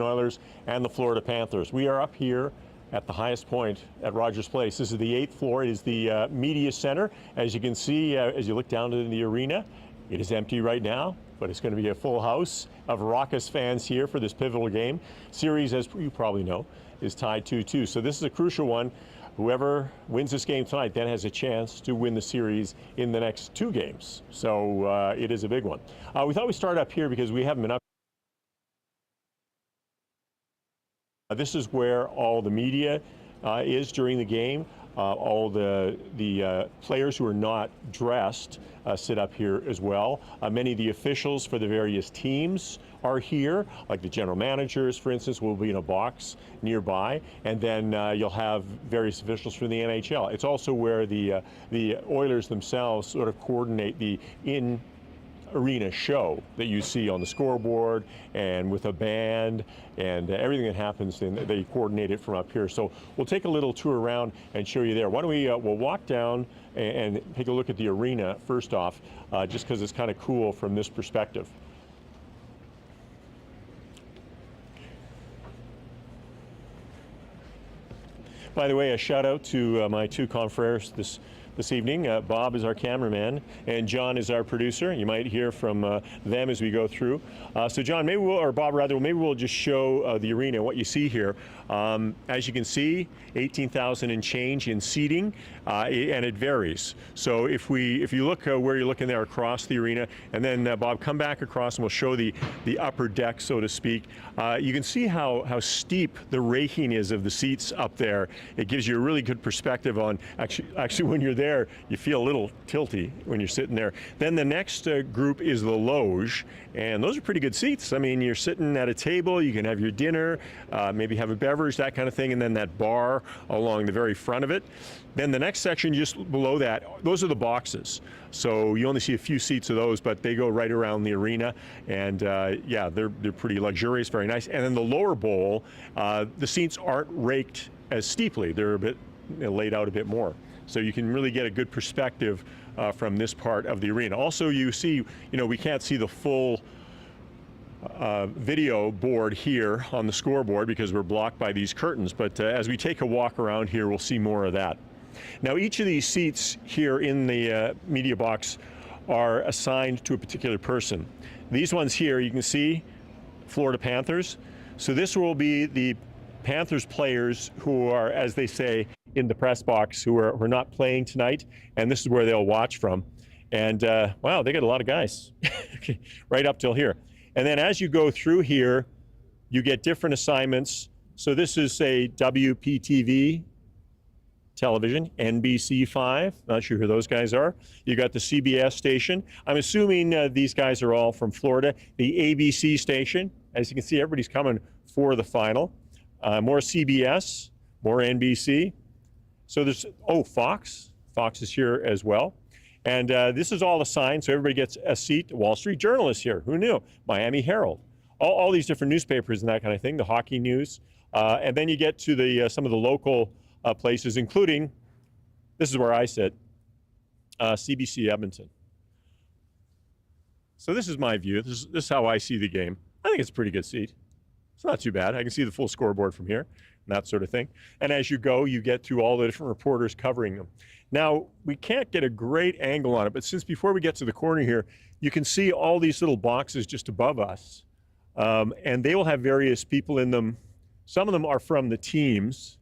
Oilers and the Florida Panthers. We are up here at the highest point at Rogers Place. This is the 8th floor. It is the media center. As you can see, as you look down to the arena, it is empty right now, but it's going to be a full house of raucous fans here for this pivotal game. Series, as you probably know, is tied 2-2. So this is a crucial one. Whoever wins this game tonight then has a chance to win the series in the next 2 games. So it is a big one. We thought we'd start up here because we haven't been up. This is where all the media is during the game. All the players who are not dressed sit up here as well. Many of the officials for the various teams are here, like the general managers, for instance, will be in a box nearby, and then you'll have various officials from the NHL. It's also where the Oilers themselves sort of coordinate the arena show that you see on the scoreboard and with a band and everything that happens, they coordinate it from up here. So we'll take a little tour around and show you there. Why don't we we'll walk down and take a look at the arena first off, just because it's kind of cool from this perspective. By the way, a shout out to my 2 confreres this evening. Bob is our cameraman and John is our producer. You might hear from them as we go through. So John, maybe Bob rather, maybe we'll just show the arena, what you see here. As you can see, 18,000 and change in seating, and it varies. So if you look where you're looking there across the arena, and then Bob, come back across and we'll show the upper deck, so to speak. You can see how steep the raking is of the seats up there. It gives you a really good perspective on actually when you're there, you feel a little tilty when you're sitting there. Then the next group is the loge, and those are pretty good seats. I mean, you're sitting at a table, you can have your dinner, maybe have a beverage, that kind of thing, and then that bar along the very front of it. Then the next section just below that, those are the boxes. So you only see a few seats of those, but they go right around the arena, and yeah, they're pretty luxurious, very nice. And then the lower bowl, the seats aren't raked as steeply. They're a bit laid out a bit more. So you can really get a good perspective from this part of the arena. Also, you see, we can't see the full video board here on the scoreboard because we're blocked by these curtains, but as we take a walk around here, we'll see more of that. Now, each of these seats here in the media box are assigned to a particular person. These ones here, you can see Florida Panthers. So this will be the Panthers players who are, as they say, in the press box, who are not playing tonight, and this is where they'll watch from. And wow, they got a lot of guys right up till here. And then as you go through here, you get different assignments. So this is a WPTV television, NBC5, not sure who those guys are. You got the CBS station. I'm assuming these guys are all from Florida. The ABC station, as you can see, everybody's coming for the final. More CBS, more NBC. So there's, Fox is here as well. And this is all assigned, so everybody gets a seat. Wall Street Journal is here, who knew? Miami Herald, all these different newspapers and that kind of thing, the hockey news. And then you get to some of the local places, including, this is where I sit, CBC Edmonton. So this is my view. This is how I see the game. I think it's a pretty good seat. It's not too bad. I can see the full scoreboard from here and that sort of thing. And as you go, you get through all the different reporters covering them. Now, we can't get a great angle on it, but since before we get to the corner here, you can see all these little boxes just above us. And they will have various people in them. Some of them are from the teams.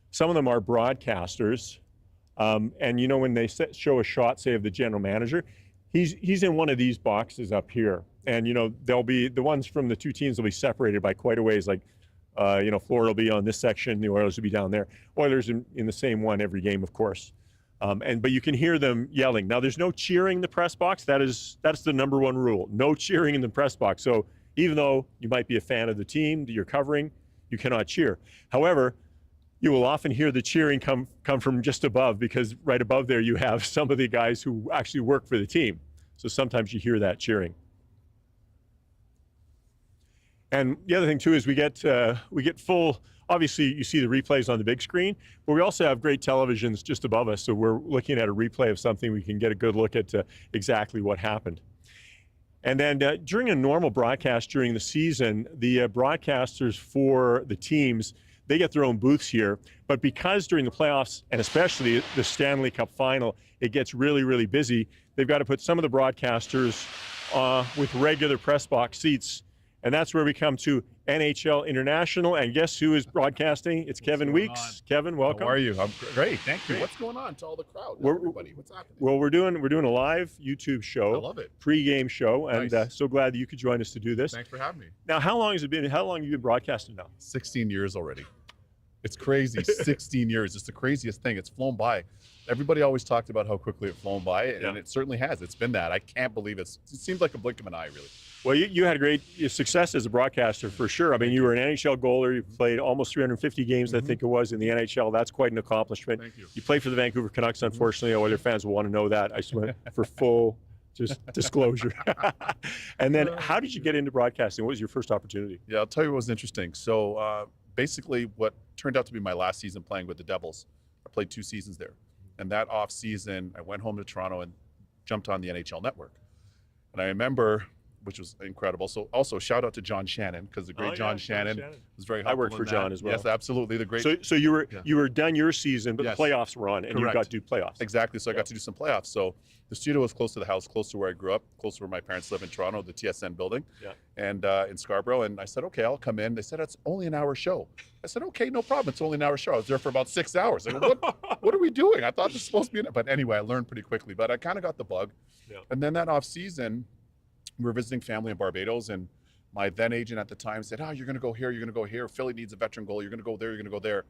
Some of them are broadcasters. And when they show a shot, say, of the general manager, he's in one of these boxes up here. And, they'll be, the ones from the 2 teams will be separated by quite a ways. Like, Florida will be on this section, the Oilers will be down there. Oilers in the same one every game, of course. But you can hear them yelling. Now, there's no cheering in the press box. That's the #1 rule. No cheering in the press box. So even though you might be a fan of the team that you're covering, you cannot cheer. However, you will often hear the cheering come from just above, because right above there you have some of the guys who actually work for the team. So sometimes you hear that cheering. And the other thing too is we get full, obviously you see the replays on the big screen, but we also have great televisions just above us, so we're looking at a replay of something, we can get a good look at exactly what happened. And then during a normal broadcast during the season, the broadcasters for the teams, they get their own booths here. But because during the playoffs, and especially the Stanley Cup final, it gets really, really busy, they've got to put some of the broadcasters with regular press box seats. And that's where we come to NHL International. And guess who is broadcasting? It's Kevin Weeks. On? Kevin, welcome. How are you? I'm great. Thank you. Great. What's going on to all the crowd? Everybody, what's happening? Well, we're doing a live YouTube show. I love it. Pre-game show, and Nice. So glad that you could join us to do this. Thanks for having me. Now, how long have you been broadcasting now? 16 years already. It's crazy. 16 years. It's the craziest thing. It's flown by. Everybody always talked about how quickly it's flown by, and it certainly has. It's been that. I can't believe it seems like a blink of an eye, really. Well, you had great success as a broadcaster for sure. I mean, you were an NHL goaler. You played almost 350 games, I think it was, in the NHL. That's quite an accomplishment. Thank you. You played for the Vancouver Canucks, unfortunately. Oilers fans will want to know that. I just went for full disclosure. And then how did you get into broadcasting? What was your first opportunity? Yeah, I'll tell you what was interesting. So basically what turned out to be my last season playing with the Devils, I played 2 seasons there. And that off season, I went home to Toronto and jumped on the NHL Network. And I remember, which was incredible. So also shout out to John Shannon, because the great John Shannon was very helpful. I worked for John as well. Yes, absolutely. The great. So you were done your season, but the playoffs were on, and you got to do playoffs. Exactly. So I got to do some playoffs. So the studio was close to the house, close to where I grew up, close to where my parents live in Toronto, the TSN building, and in Scarborough. And I said, okay, I'll come in. They said, it's only an hour show. I said, okay, no problem. It's only an hour show. I was there for about 6 hours. I go, what are we doing? I thought this was supposed to be, but anyway, I learned pretty quickly. But I kind of got the bug. Yeah. And then that off season, we were visiting family in Barbados, and my then agent at the time said, oh, you're going to go here, you're going to go here. Philly needs a veteran goalie. You're going to go there, you're going to go there.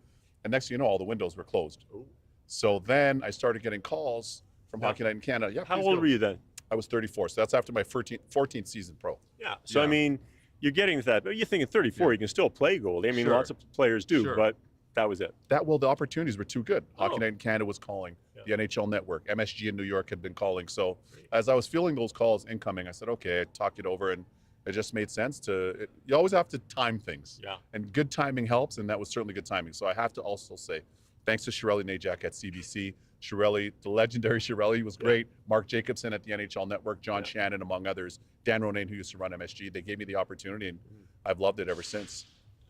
And next thing you know, all the windows were closed. Ooh. So then I started getting calls from Hockey Night in Canada. Yeah. How old were you then? I was 34. So that's after my 14th season pro. Yeah. So, I mean, you're getting to that. But you're thinking 34, you can still play goalie. I mean, lots of players do, but that was it. The opportunities were too good. Hockey Night in Canada was calling. The NHL Network, MSG in New York had been calling. So as I was feeling those calls incoming, I said, okay, I talked it over, and it just made sense you always have to time things. Yeah. And good timing helps, and that was certainly good timing. So I have to also say, thanks to Shirelli Najak at CBC. Shirelli, the legendary Shirelli, was great. Mark Jacobson at the NHL Network, John Shannon, among others, Dan Ronayne, who used to run MSG. They gave me the opportunity, and I've loved it ever since.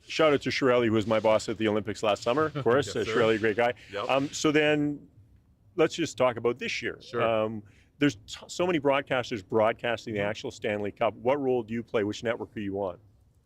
Shout out to Shirelli, who was my boss at the Olympics last summer, of course. Shirelli, great guy. Yep. So then let's just talk about this year. Sure. There's so many broadcasters broadcasting the actual Stanley Cup. What role do you play? Which network are you on?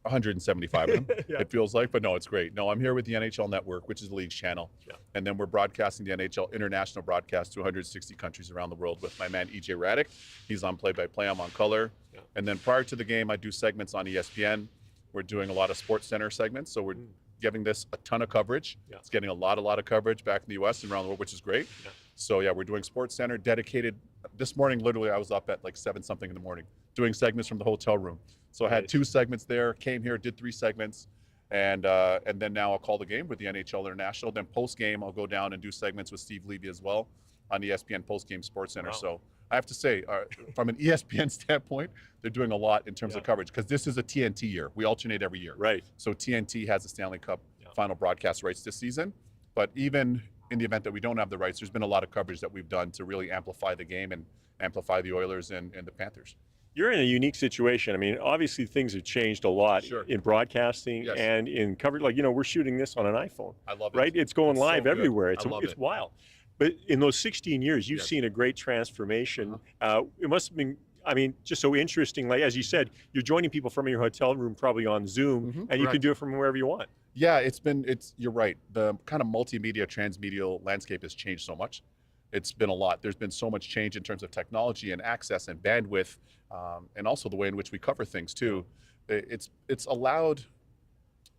175 of them, it feels like, but no, it's great. No, I'm here with the NHL Network, which is the league's channel. Yeah. And then we're broadcasting the NHL international broadcast to 160 countries around the world with my man, EJ Radick. He's on play-by-play, I'm on color. Yeah. And then prior to the game, I do segments on ESPN. We're doing a lot of Sports Center segments, so we're giving this a ton of coverage. Yeah. It's getting a lot of coverage back in the U.S. and around the world, which is great. Yeah. So yeah, we're doing Sports Center dedicated. This morning, literally, I was up at like 7-something in the morning doing segments from the hotel room. So I had 2 segments there, came here, did 3 segments, and then now I'll call the game with the NHL International. Then post-game, I'll go down and do segments with Steve Levy as well on ESPN post-game Sports Center. Wow. So I have to say, from an ESPN standpoint, they're doing a lot in terms of coverage, because this is a TNT year. We alternate every year. Right. So TNT has the Stanley Cup final broadcast rights this season. But even in the event that we don't have the rights, there's been a lot of coverage that we've done to really amplify the game and amplify the Oilers and the Panthers. You're in a unique situation. I mean, obviously things have changed a lot in broadcasting and in coverage. Like, we're shooting this on an iPhone. I love it. Right? It's going live everywhere. It's wild. But in those 16 years, you've seen a great transformation. It must have been, I mean, just so interesting. Like, as you said, you're joining people from your hotel room, probably on Zoom, and you can do it from wherever you want. Yeah, you're right. The kind of multimedia, transmedia landscape has changed so much. It's been a lot. There's been so much change in terms of technology and access and bandwidth, and also the way in which we cover things too. It's allowed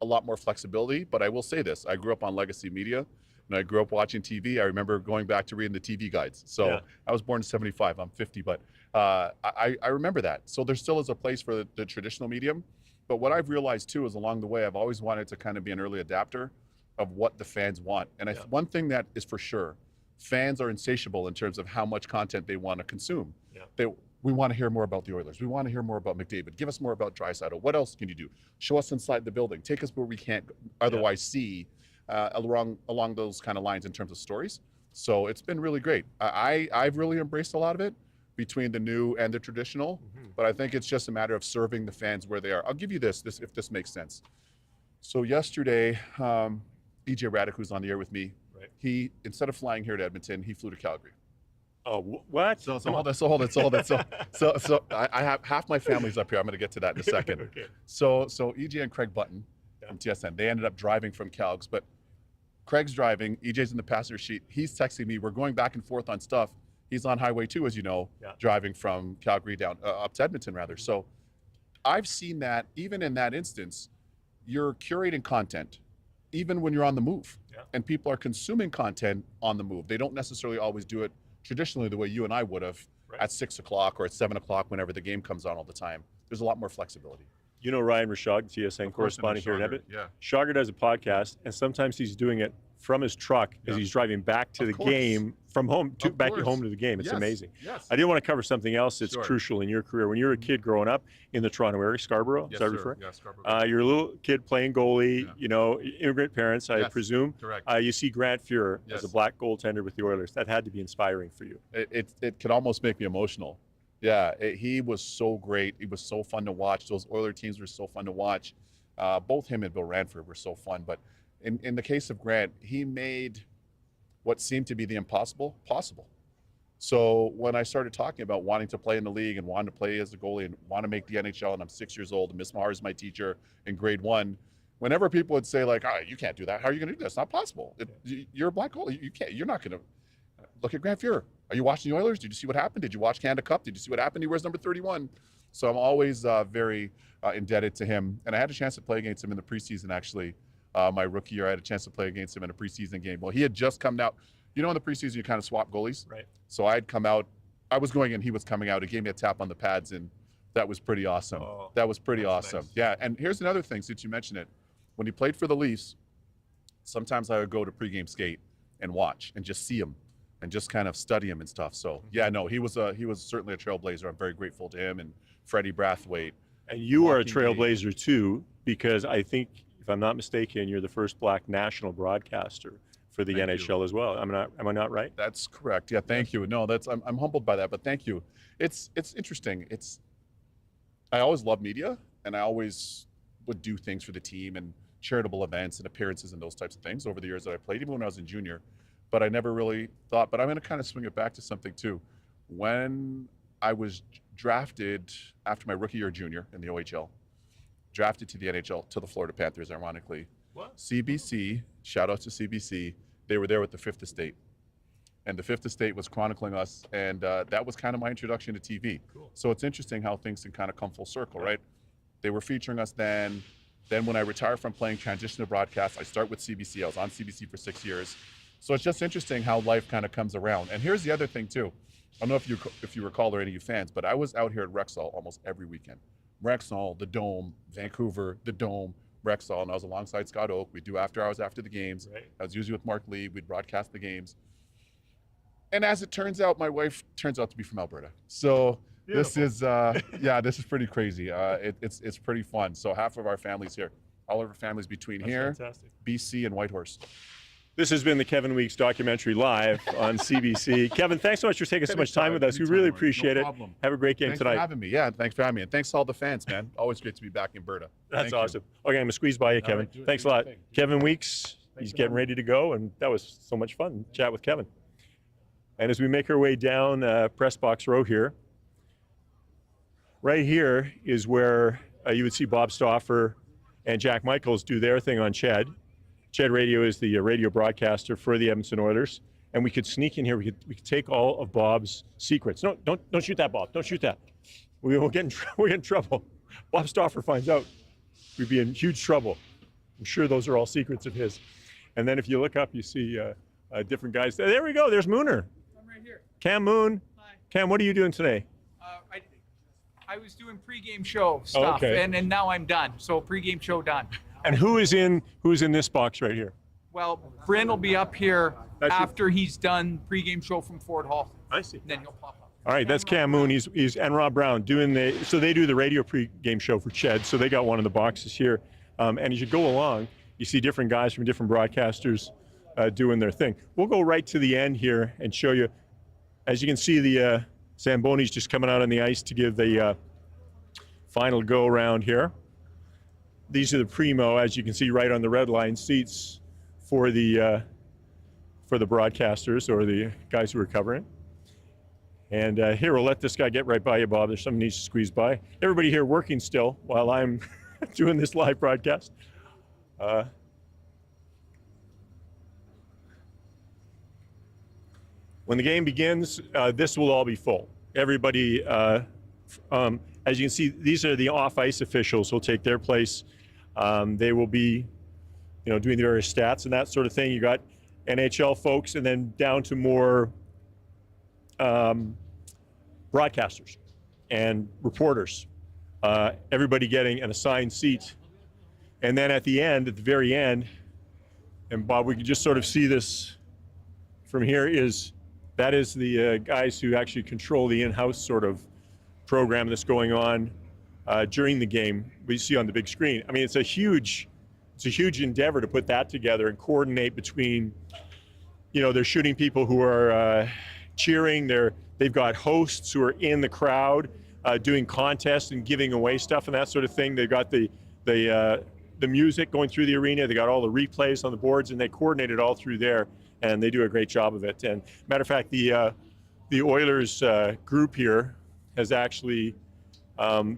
a lot more flexibility, but I will say this, I grew up on legacy media, and I grew up watching TV. I remember going back to reading the TV guides. So I was born in 75, I'm 50, but I remember that. So there still is a place for the traditional medium, but what I've realized too is along the way, I've always wanted to kind of be an early adapter of what the fans want. And one thing that is for sure, fans are insatiable in terms of how much content they want to consume. Yeah. We want to hear more about the Oilers. We want to hear more about McDavid. Give us more about Draisaitl. What else can you do? Show us inside the building. Take us where we can't otherwise see along those kind of lines in terms of stories. So it's been really great. I've really embraced a lot of it between the new and the traditional, but I think it's just a matter of serving the fans where they are. I'll give you this if this makes sense. So yesterday, EJ Radic, who's on the air with me, he, instead of flying here to Edmonton, he flew to Calgary. Oh, what? So hold it. So I have half my family's up here. I'm going to get to that in a second. Okay. So EJ and Craig Button from TSN, they ended up driving from Calgs, but Craig's driving, EJ's in the passenger seat. He's texting me. We're going back and forth on stuff. He's on Highway 2, as you know, driving from Calgary down up to Edmonton, rather. So I've seen that even in that instance, you're curating content, even when you're on the move, and people are consuming content on the move. They don't necessarily always do it traditionally the way you and I would have at 6 o'clock or at 7 o'clock whenever the game comes on all the time. There's a lot more flexibility. You know Ryan Rashog, TSN correspondent here in Edmonton? Yeah. Shagar does a podcast, and sometimes he's doing it from his truck as he's driving back to the game from home, back home to the game. It's amazing. Yes. I did want to cover something else that's crucial in your career. When you were a kid growing up in the Toronto area, Scarborough, Yes, sir. Yeah, Scarborough. you're a little kid playing goalie, you know, immigrant parents, I presume. Correct. You see Grant Fuhrer as a black goaltender with the Oilers. That had to be inspiring for you. It could almost make me emotional. Yeah, he was so great. He was so fun to watch. Those Oiler teams were so fun to watch. Both him and Bill Ranford were so fun. But in the case of Grant, he made what seemed to be the impossible possible. So when I started talking about wanting to play in the league and wanting to play as a goalie and want to make the NHL, and I'm 6 years old, and Miss Maher is my teacher in grade 1, whenever people would say like, you can't do that. How are you going to do that? It's not possible. You're a black goalie. You can't. You're not going to. Look at Grant Fuhrer. Are you watching the Oilers? Did you see what happened? Did you watch Canada Cup? Did you see what happened? He wears number 31. So I'm always very indebted to him. And I had a chance to play against him in the preseason, actually. My rookie year, I had a chance to play against him in a preseason game. Well, he had just come out. You know, in the preseason, you kind of swap goalies. Right. So I'd come out. I was going in. He was coming out. He gave me a tap on the pads, and that was pretty awesome. That was pretty awesome. Nice. Yeah, and here's another thing, since you mentioned it. When he played for the Leafs, sometimes I would go to pregame skate and watch and just see him and just kind of study him and stuff. So yeah, no, he was certainly a trailblazer. I'm very grateful to him and Freddie Brathwaite. And you are a trailblazer too, because I think, if I'm not mistaken, you're the first black national broadcaster for the NHL as well. Am I not right? That's correct. Yeah, thank you. No, I'm humbled by that, but thank you. It's interesting. I always loved media, and I always would do things for the team and charitable events and appearances and those types of things over the years that I played, even when I was in junior. But I never really thought, but I'm going to kind of swing it back to something too. When I was drafted after my rookie year junior in the OHL, drafted to the NHL, to the Florida Panthers, ironically. What? CBC, shout out to CBC, they were there with the Fifth Estate. And the Fifth Estate was chronicling us, and that was kind of my introduction to TV. Cool. So it's interesting how things can kind of come full circle, right? They were featuring us then. Then when I retired from playing, transition to broadcast, I start with CBC. I was on CBC for 6 years. So it's just interesting how life kind of comes around. And here's the other thing too. I don't know if you recall, or any of you fans, but I was out here at Rexall almost every weekend. Rexall, the Dome, Vancouver, the Dome, Rexall, and I was alongside Scott Oak. We'd do after hours after the games. Right. I was usually with Mark Lee. We'd broadcast the games. And as it turns out, my wife turns out to be from Alberta. So Beautiful. This is, this is pretty crazy. It's pretty fun. So half of our family's here. All of our families between fantastic. BC, and Whitehorse. This has been the Kevin Weeks documentary live on CBC. Kevin, thanks so much for taking so much time with us. We really appreciate it. Have a great game tonight. Thanks for having me. Yeah, thanks for having me. And thanks to all the fans, man. Always great to be back in Alberta. That's awesome. Okay, I'm going to squeeze by you, Kevin. Thanks a lot. Kevin Weeks, he's getting ready to go, and that was so much fun to chat with Kevin. And as we make our way down press box row here, right here is where you would see Bob Stauffer and Jack Michaels do their thing on CHED. CHED Radio is the radio broadcaster for the Edmonton Oilers, and we could sneak in here. We could take all of Bob's secrets. No, don't shoot that, Bob. Don't shoot that. We'll get in trouble. Bob Stauffer finds out, we'd be in huge trouble. I'm sure those are all secrets of his. And then if you look up, you see different guys. There we go. There's Mooner. I'm right here. Cam Moon. Hi. Cam, what are you doing today? I was doing pregame show stuff, and now I'm done. So pregame show done. And who's in this box right here? Well, Bryn will be up here after he's done pregame show from Fort Hall. I see. Then he'll pop up. All right, that's Cam Moon. He's and Rob Brown doing so they do the radio pregame show for CHED. So they got one of the boxes here. And as you go along, you see different guys from different broadcasters doing their thing. We'll go right to the end here and show you. As you can see, the Zamboni's just coming out on the ice to give the final go around here. These are the primo, as you can see, right on the red line seats for the broadcasters or the guys who are covering. And here, we'll let this guy get right by you, Bob. There's someone needs to squeeze by. Everybody here working still while I'm doing this live broadcast. When the game begins, this will all be full. Everybody, as you can see, these are the off-ice officials who will take their place. They will be, doing the various stats and that sort of thing. You got NHL folks, and then down to more broadcasters and reporters. Everybody getting an assigned seat. And then at the end, at the very end, and Bob, we can just sort of see this from here, that is the guys who actually control the in-house sort of program that's going on during the game. We see on the big screen. I mean, it's a huge endeavor to put that together and coordinate between, they're shooting people who are cheering. They've got hosts who are in the crowd doing contests and giving away stuff and that sort of thing. They've got the music going through the arena. They got all the replays on the boards, and they coordinate it all through there. And they do a great job of it. And matter of fact, the Oilers group here has actually,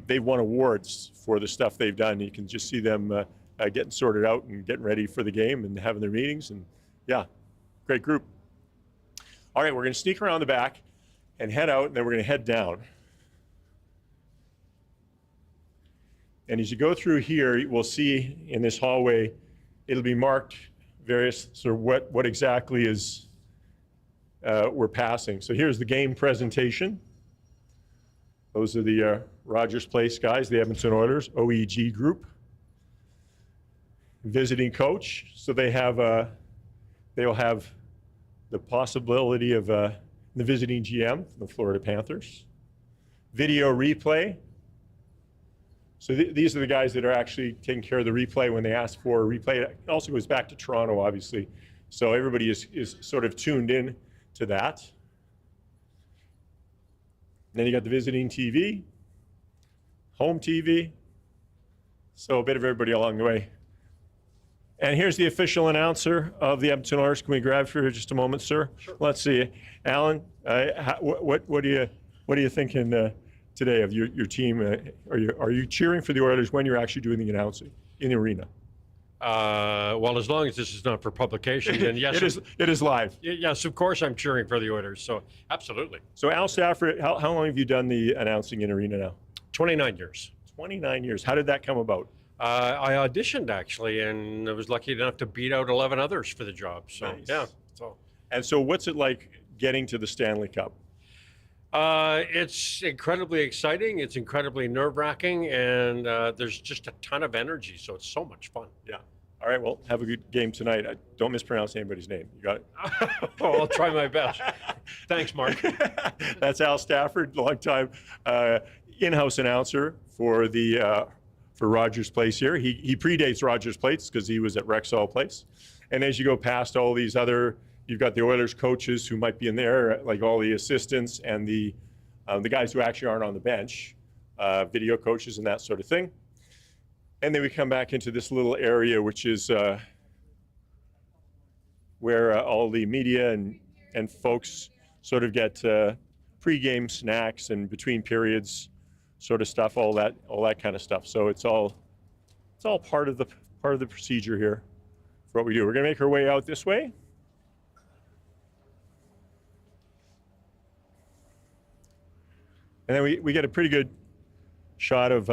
they've won awards for the stuff they've done. You can just see them getting sorted out and getting ready for the game and having their meetings. And yeah, great group. All right, we're going to sneak around the back and head out, and then we're going to head down. And as you go through here, we'll see in this hallway, it'll be marked various sort of what exactly is we're passing. So here's the game presentation. Those are the Rogers Place guys, the Edmonton Oilers, OEG group. Visiting coach, so they'll have the possibility of the visiting GM from the Florida Panthers. Video replay. So these are the guys that are actually taking care of the replay when they ask for a replay. It also goes back to Toronto, obviously. So everybody is sort of tuned in to that. And then you got the visiting TV, home TV. So a bit of everybody along the way. And here's the official announcer of the Edmonton Oilers. Can we grab for just a moment, sir? Sure. Let's see. Alan, what are you thinking today of your team? Are you cheering for the Oilers when you're actually doing the announcing in the arena? Well, as long as this is not for publication, then yes. It is live. Yes, of course I'm cheering for the Oilers, so absolutely. So Al Stafford, how long have you done the announcing in arena now? 29 years. 29 years. How did that come about? I auditioned, actually, and I was lucky enough to beat out 11 others for the job. So, nice. Yeah. And so what's it like getting to the Stanley Cup? It's incredibly exciting. It's incredibly nerve-wracking, and there's just a ton of energy, so it's so much fun. Yeah. All right, well, have a good game tonight. Don't mispronounce anybody's name. You got it? Oh, I'll try my best. Thanks, Mark. That's Al Stafford, longtime in-house announcer for for Rogers Place here. He predates Rogers Place because he was at Rexall Place. And as you go past all these other, you've got the Oilers coaches who might be in there, like all the assistants and the guys who actually aren't on the bench, video coaches and that sort of thing. And then we come back into this little area, which is where all the media and folks sort of get pre-game snacks and between periods sort of stuff, all that kind of stuff. So it's all part of the procedure here for what we do. We're going to make our way out this way. And then we get a pretty good shot of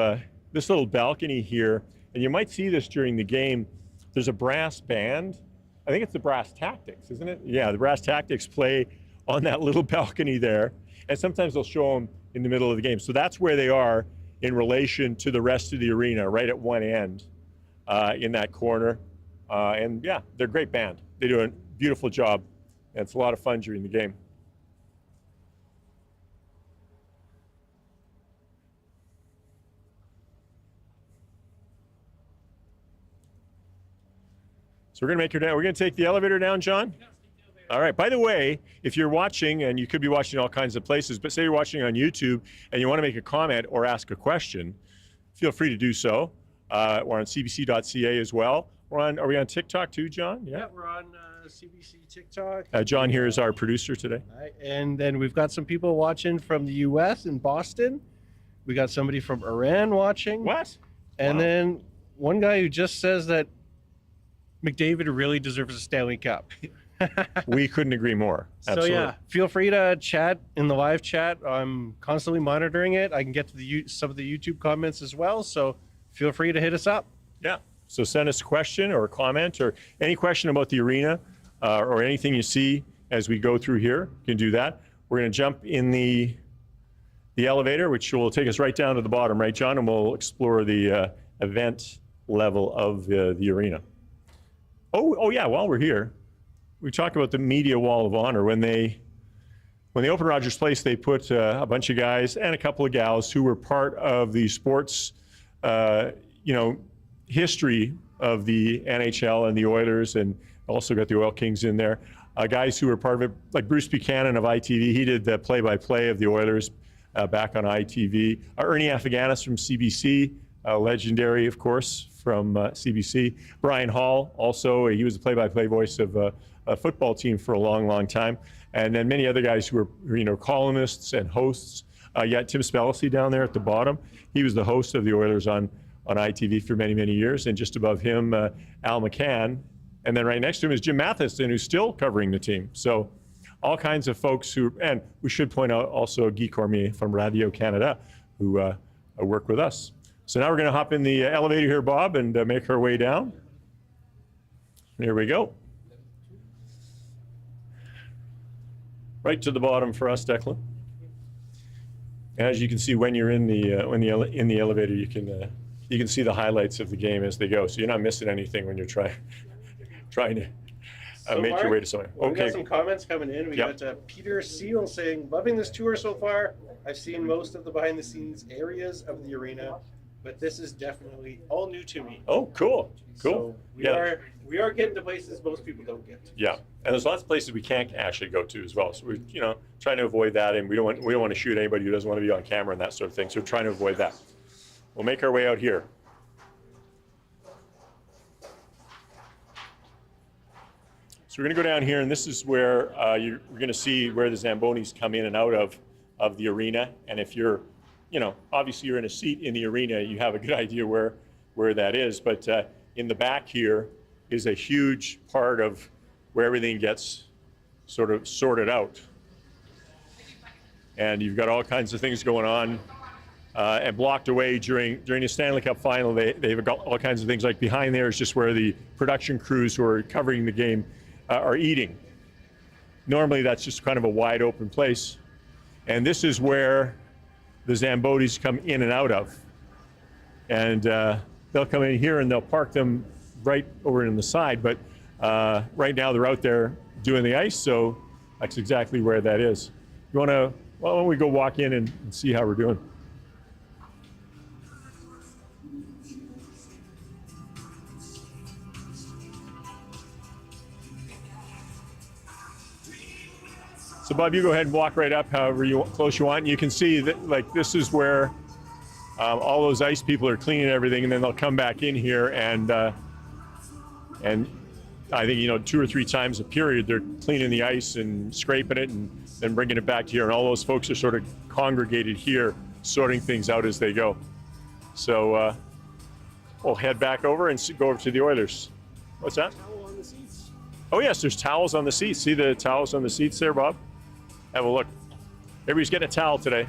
this little balcony here. And you might see this during the game. There's a brass band. I think it's the Brass Tactics, isn't it? Yeah, the Brass Tactics play on that little balcony there. And sometimes they'll show them in the middle of the game. So that's where they are in relation to the rest of the arena, right at one end in that corner. And yeah, they're a great band. They do a beautiful job. And it's a lot of fun during the game. So we're going to make her down. We're going to take the elevator down, John? Yes, take the elevator All right. By the way, if you're watching, and you could be watching all kinds of places, but say you're watching on YouTube and you want to make a comment or ask a question, feel free to do so. We're on CBC.ca as well. Are we on TikTok too, John? Yeah, we're on CBC TikTok. John here is our producer today. Right. And then we've got some people watching from the U.S. in Boston. We got somebody from Iran watching. What? And Wow. then one guy who just says that McDavid really deserves a Stanley Cup. We couldn't agree more. Absolutely. So yeah, feel free to chat in the live chat. I'm constantly monitoring it. I can get to some of the YouTube comments as well. So feel free to hit us up. Yeah. So send us a question or a comment or any question about the arena or anything you see as we go through here. You can do that. We're going to jump in the elevator, which will take us right down to the bottom, right, John? And we'll explore the event level of the arena. Oh yeah, while we're here, we talked about the media wall of honor. When they opened Rogers Place, they put a bunch of guys and a couple of gals who were part of the sports, history of the NHL and the Oilers, and also got the Oil Kings in there. Guys who were part of it, like Bruce Buchanan of ITV. He did the play-by-play of the Oilers back on ITV. Ernie Afghanis from CBC, legendary, of course, from CBC. Brian Hall, also, he was the play-by-play voice of a football team for a long, long time. And then many other guys who were, columnists and hosts. Tim Spellacy down there at the bottom. He was the host of the Oilers on ITV for many, many years. And just above him, Al McCann. And then right next to him is Jim Matheson, who's still covering the team. So all kinds of folks and we should point out also Guy Cormier from Radio Canada, who work with us. So now we're going to hop in the elevator here, Bob, and make our way down. Here we go. Right to the bottom for us, Declan. As you can see, when you're in the elevator, you can see the highlights of the game as they go. So you're not missing anything when you're trying to make your way to somewhere. We got some comments coming in. We got Peter Seal saying, "Loving this tour so far. I've seen most of the behind-the-scenes areas of the arena, but this is definitely all new to me." Oh, cool. So we are getting to places most people don't get to. Yeah, and there's lots of places we can't actually go to as well. So we're trying to avoid that, and we don't want to shoot anybody who doesn't want to be on camera and that sort of thing. So we're trying to avoid that. We'll make our way out here. So we're going to go down here, and this is where we're going to see where the Zambonis come in and out of the arena. And if you're, obviously you're in a seat in the arena, you have a good idea where that is. But in the back here is a huge part of where everything gets sort of sorted out. And you've got all kinds of things going on and blocked away during the Stanley Cup final. They've got all kinds of things, like behind there is just where the production crews who are covering the game are eating. Normally that's just kind of a wide open place. And this is where the Zambonis come in and out of. And they'll come in here and they'll park them right over in the side. But right now they're out there doing the ice, so that's exactly where that is. Why don't we go walk in and see how we're doing? So Bob, you go ahead and walk right up however close you want. And you can see that, like, this is where all those ice people are cleaning everything, and then they'll come back in here and I think 2 or 3 times a period they're cleaning the ice and scraping it and then bringing it back here. And all those folks are sort of congregated here, sorting things out as they go. So we'll head back over and go over to the Oilers. What's that? Towel on the seats. Oh yes, there's towels on the seats. See the towels on the seats there, Bob? Have a look. Everybody's getting a towel today.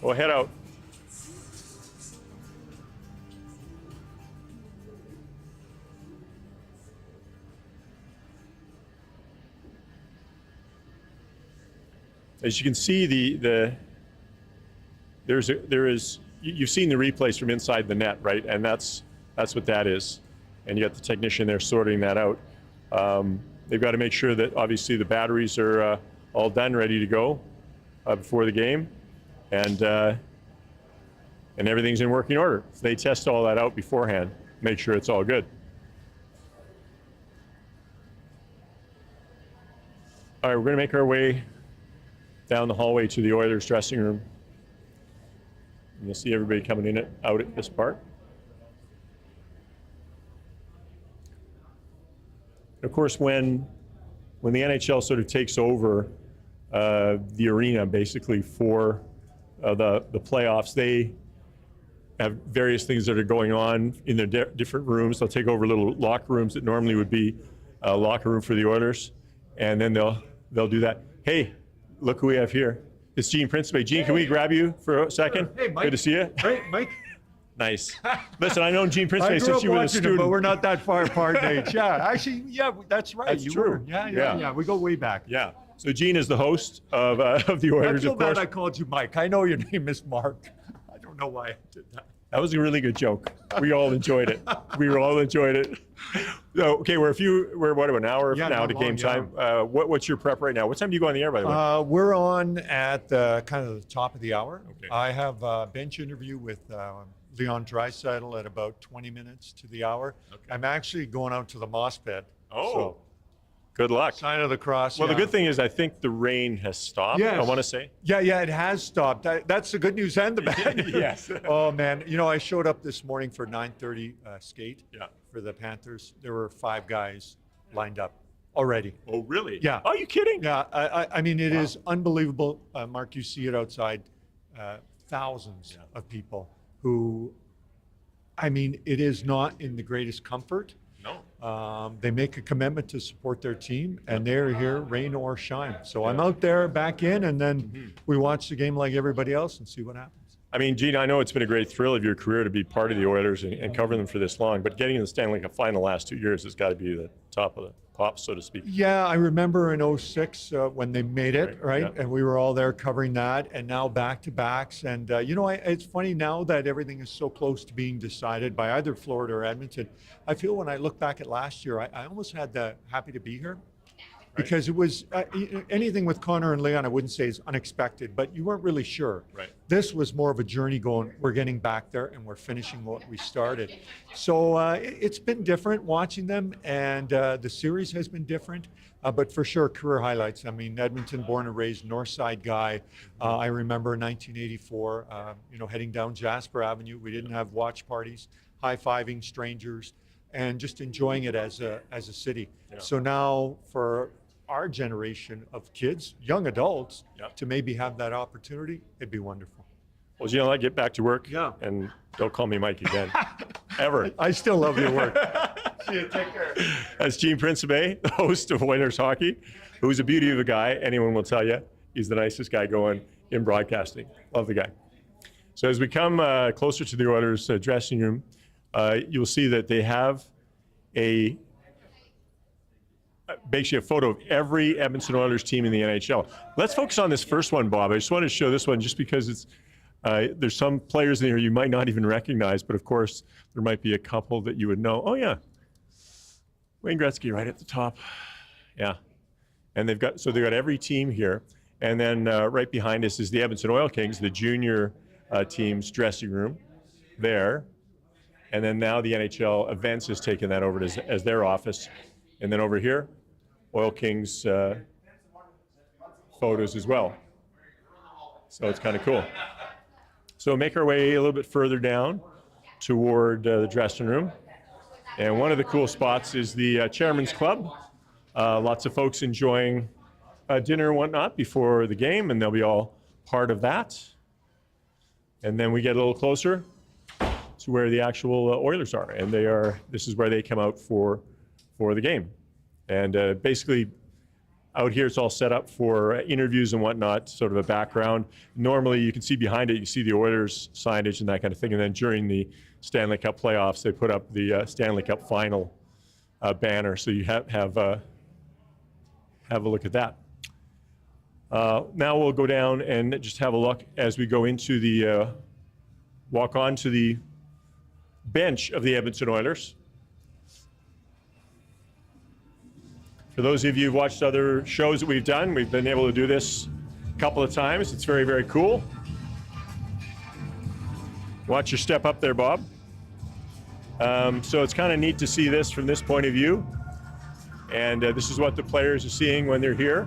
We'll head out. As you can see, you've seen the replays from inside the net, right? And that's what that is. And you got the technician there sorting that out. They've got to make sure that obviously the batteries are all done, ready to go before the game, and everything's in working order. So they test all that out beforehand, make sure it's all good. All right, we're going to make our way down the hallway to the Oilers dressing room. And you'll see everybody coming in and out at this part. Of course, when the NHL sort of takes over the arena, basically for the playoffs, they have various things that are going on in their different rooms. They'll take over little locker rooms that normally would be a locker room for the Oilers, and then they'll do that. Hey, look who we have here. It's Gene Principe. Gene, hey. Can we grab you for a second? Hey, Mike. Good to see you. Hey, Mike. Nice. Listen, I know Gene Principe since you were a student. But we're not that far apart in age. Yeah, actually, yeah, that's right. That's true. Yeah. We go way back. Yeah. So Gene is the host of the Oilers, I feel of course. bad I called you Mike. I know your name is Mark. I don't know why I did that. That was a really good joke. We all enjoyed it. Okay, we're what, an hour now to game time. What's your prep right now? What time do you go on the air, by the way? We're on at kind of the top of the hour. Okay. I have a bench interview with Leon Draisaitl at about 20 minutes to the hour. Okay. I'm actually going out to the moss pit. Oh, so, good luck. Sign of the cross. Well, the good thing is I think the rain has stopped, yes. I want to say. Yeah, it has stopped. That's the good news and the bad news. Yes. Oh, man. I showed up this morning for 9:30 skate for the Panthers. There were 5 guys lined up already. Oh, really? Yeah. Are you kidding? Yeah. I mean, it is unbelievable. Mark, you see it outside. Thousands of people who, I mean, it is not in the greatest comfort. No. They make a commitment to support their team, and they're here, rain or shine. So I'm out there, back in, and then we watch the game like everybody else and see what happens. I mean, Gene, I know it's been a great thrill of your career to be part of the Oilers and cover them for this long, but getting in the Stanley Cup final the last 2 years has got to be the top of the pops, so to speak. Yeah, I remember in 06 when they made it, right? Yeah. And we were all there covering that, and now back-to-backs. And, it's funny now that everything is so close to being decided by either Florida or Edmonton. I feel when I look back at last year, I almost had the happy to be here. Because it was anything with Connor and Leon, I wouldn't say is unexpected, but you weren't really sure. Right. This was more of a journey going, we're getting back there and we're finishing what we started. So it's been different watching them, and the series has been different, but for sure, career highlights. I mean, Edmonton, born and raised North Side guy. I remember 1984, heading down Jasper Avenue. We didn't have watch parties, high-fiving strangers, and just enjoying it as a city. Yeah. So now for our generation of kids, young adults, to maybe have that opportunity, it'd be wonderful. Well, I get back to work, Yeah. and don't call me Mike again, ever. I still love your work. See you. Take care. That's Gene Principe, the host of Oilers Hockey, who's a beauty of a guy. Anyone will tell you he's the nicest guy going in broadcasting. Love the guy. So as we come closer to the Oilers dressing room, you'll see that they have basically a photo of every Edmonton Oilers team in the NHL. Let's focus on this first one, Bob. I just wanted to show this one just because it's there's some players in here you might not even recognize, but of course there might be a couple that you would know. Oh yeah, Wayne Gretzky right at the top. Yeah, and they've got every team here, and then right behind us is the Edmonton Oil Kings, the junior team's dressing room there. And then now the NHL Events has taken that over as their office. And then over here, Oil Kings photos as well. So it's kind of cool. So make our way a little bit further down toward the dressing room. And one of the cool spots is the Chairman's Club. Lots of folks enjoying dinner and whatnot before the game, and they'll be all part of that. And then we get a little closer to where the actual Oilers are, and this is where they come out for the game. And basically out here it's all set up for interviews and whatnot, sort of a background. Normally you can see behind it, you see the Oilers signage and that kind of thing, and then during the Stanley Cup playoffs they put up the Stanley Cup final banner, so you have a look at that. Now we'll go down and just have a look as we go into the walk on to the bench of the Edmonton Oilers. For those of you who've watched other shows that we've done, we've been able to do this a couple of times. It's very, very cool. Watch your step up there, Bob. So it's kind of neat to see this from this point of view. And this is what the players are seeing when they're here.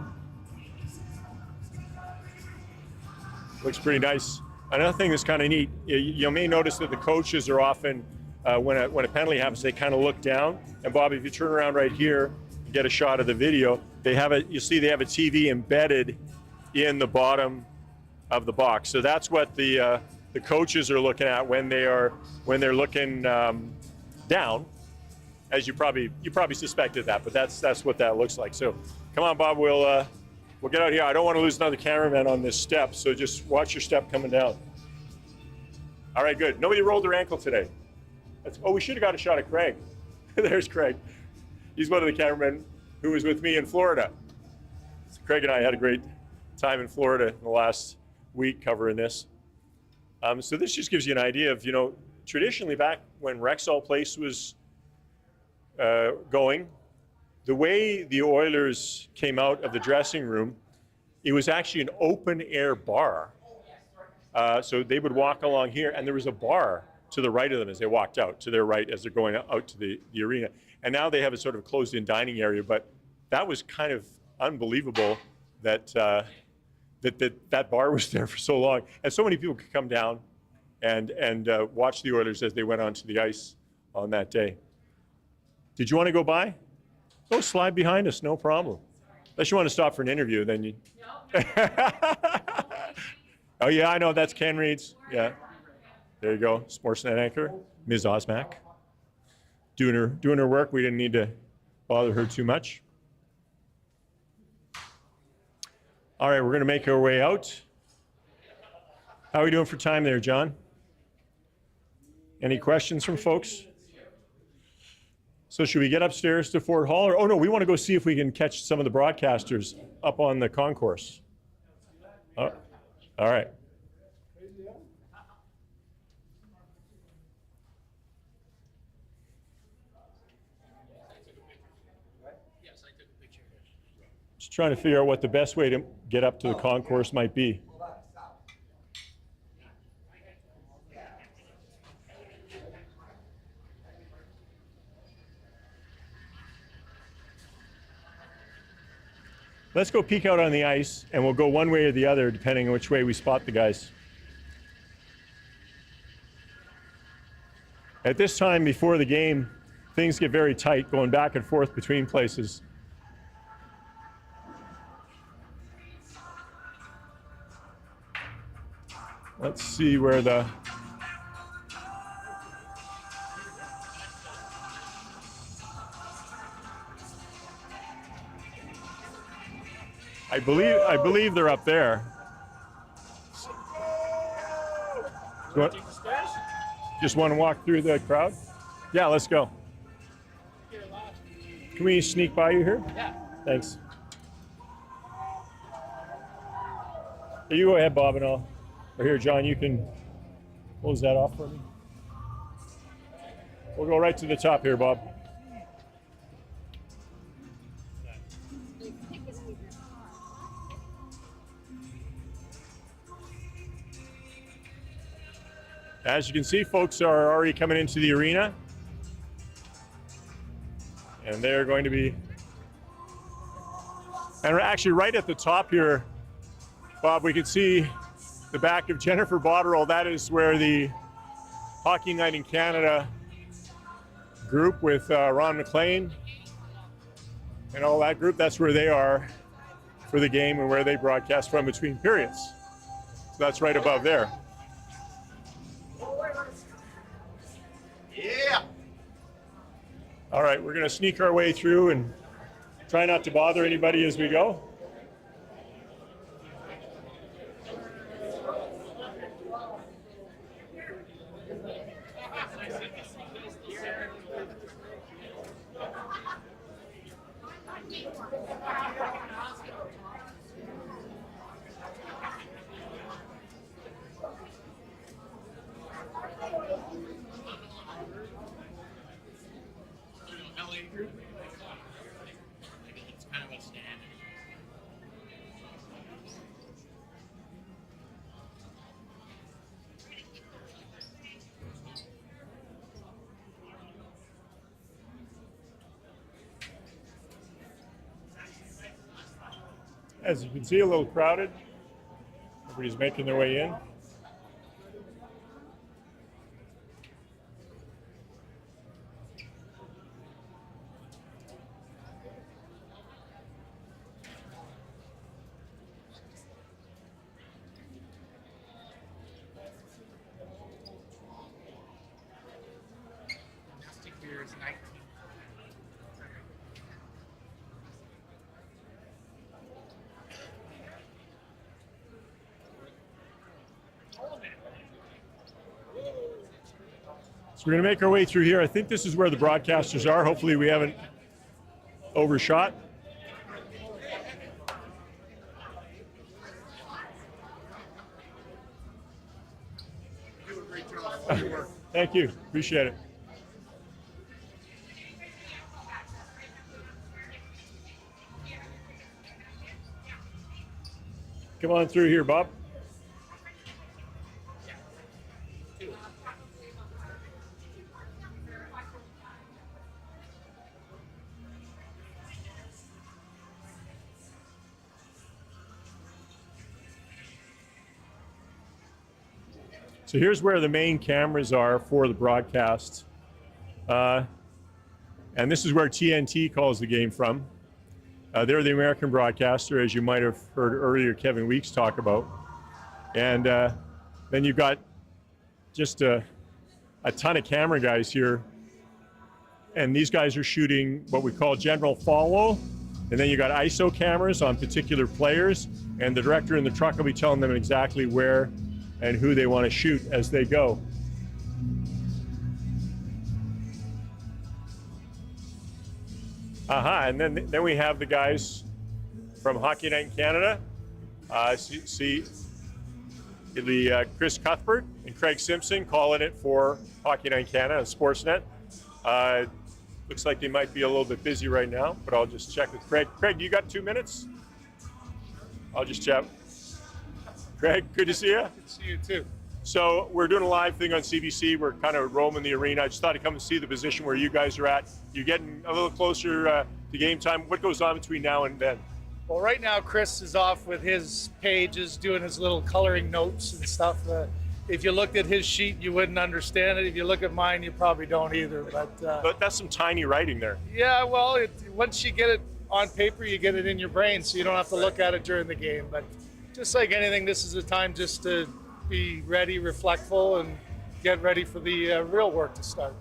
Looks pretty nice. Another thing that's kind of neat, you may notice that the coaches are often, when a penalty happens, they kind of look down. And Bob, if you turn around right here and get a shot of the video, you see they have a TV embedded in the bottom of the box. So that's what the coaches are looking at when they're looking down. As you probably suspected that, but that's what that looks like. So come on, Bob, we'll get out here. I don't want to lose another cameraman on this step, so just watch your step coming down. All right, good. Nobody rolled their ankle today. We should have got a shot of Craig. There's Craig. He's one of the cameramen who was with me in Florida. So Craig and I had a great time in Florida in the last week covering this. So this just gives you an idea of, traditionally back when Rexall Place was going, the way the Oilers came out of the dressing room, it was actually an open air bar. So they would walk along here, and there was a bar to the right of them as they walked out, to their right as they're going out to the arena. And now they have a sort of closed-in dining area, but that was kind of unbelievable that that bar was there for so long. And so many people could come down and watch the Oilers as they went onto the ice on that day. Did you want to go by? Go slide behind us, no problem. Unless you want to stop for an interview, then you... Oh yeah, I know, that's Ken Reed's. Yeah. There you go, Sportsnet anchor, Ms. Osmack. Doing her work. We didn't need to bother her too much. All right, we're going to make our way out. How are we doing for time there, John? Any questions from folks? So should we get upstairs to Fort Hall? Or, oh no, we want to go see if we can catch some of the broadcasters up on the concourse. Oh, all right. Just trying to figure out what the best way to get up to the concourse might be. Let's go peek out on the ice, and we'll go one way or the other, depending on which way we spot the guys. At this time before the game, things get very tight, going back and forth between places. Let's see where the... I believe they're up there. Just want to walk through the crowd? Yeah, let's go. Can we sneak by you here? Yeah. Thanks. You go ahead, Bob, and or here, John, you can close that off for me. We'll go right to the top here, Bob. As you can see, folks are already coming into the arena. And they're going to be, and we're actually right at the top here, Bob, we can see the back of Jennifer Botterill. That is where the Hockey Night in Canada group with Ron McLean and all that group, that's where they are for the game and where they broadcast from between periods. So that's right above there. Yeah. All right, we're going to sneak our way through and try not to bother anybody as we go. As you can see, a little crowded. Everybody's making their way in. Domestic beer is 19. So we're going to make our way through here. I think this is where the broadcasters are. Hopefully we haven't overshot. Thank you. Appreciate it. Come on through here, Bob. So here's where the main cameras are for the broadcast. And this is where TNT calls the game from. They're the American broadcaster, as you might have heard earlier Kevin Weeks talk about. And then you've got just a ton of camera guys here. And these guys are shooting what we call general follow. And then you got ISO cameras on particular players. And the director in the truck will be telling them exactly where and who they want to shoot as they go. And then we have the guys from Hockey Night in Canada. See the Chris Cuthbert and Craig Simpson calling it for Hockey Night in Canada and Sportsnet. Looks like they might be a little bit busy right now, but I'll just check with Craig. Craig, you got 2 minutes? I'll just chat. Craig, good to see you. Good to see you too. So we're doing a live thing on CBC. We're kind of roaming the arena. I just thought I'd come and see the position where you guys are at. You're getting a little closer to game time. What goes on between now and then? Well, right now Chris is off with his pages, doing his little coloring notes and stuff. If you looked at his sheet, you wouldn't understand it. If you look at mine, you probably don't either. But that's some tiny writing there. Yeah, well, once you get it on paper, you get it in your brain, so you don't have to look at it during the game. But just like anything, this is a time just to be ready, reflectful, and get ready for the real work to start.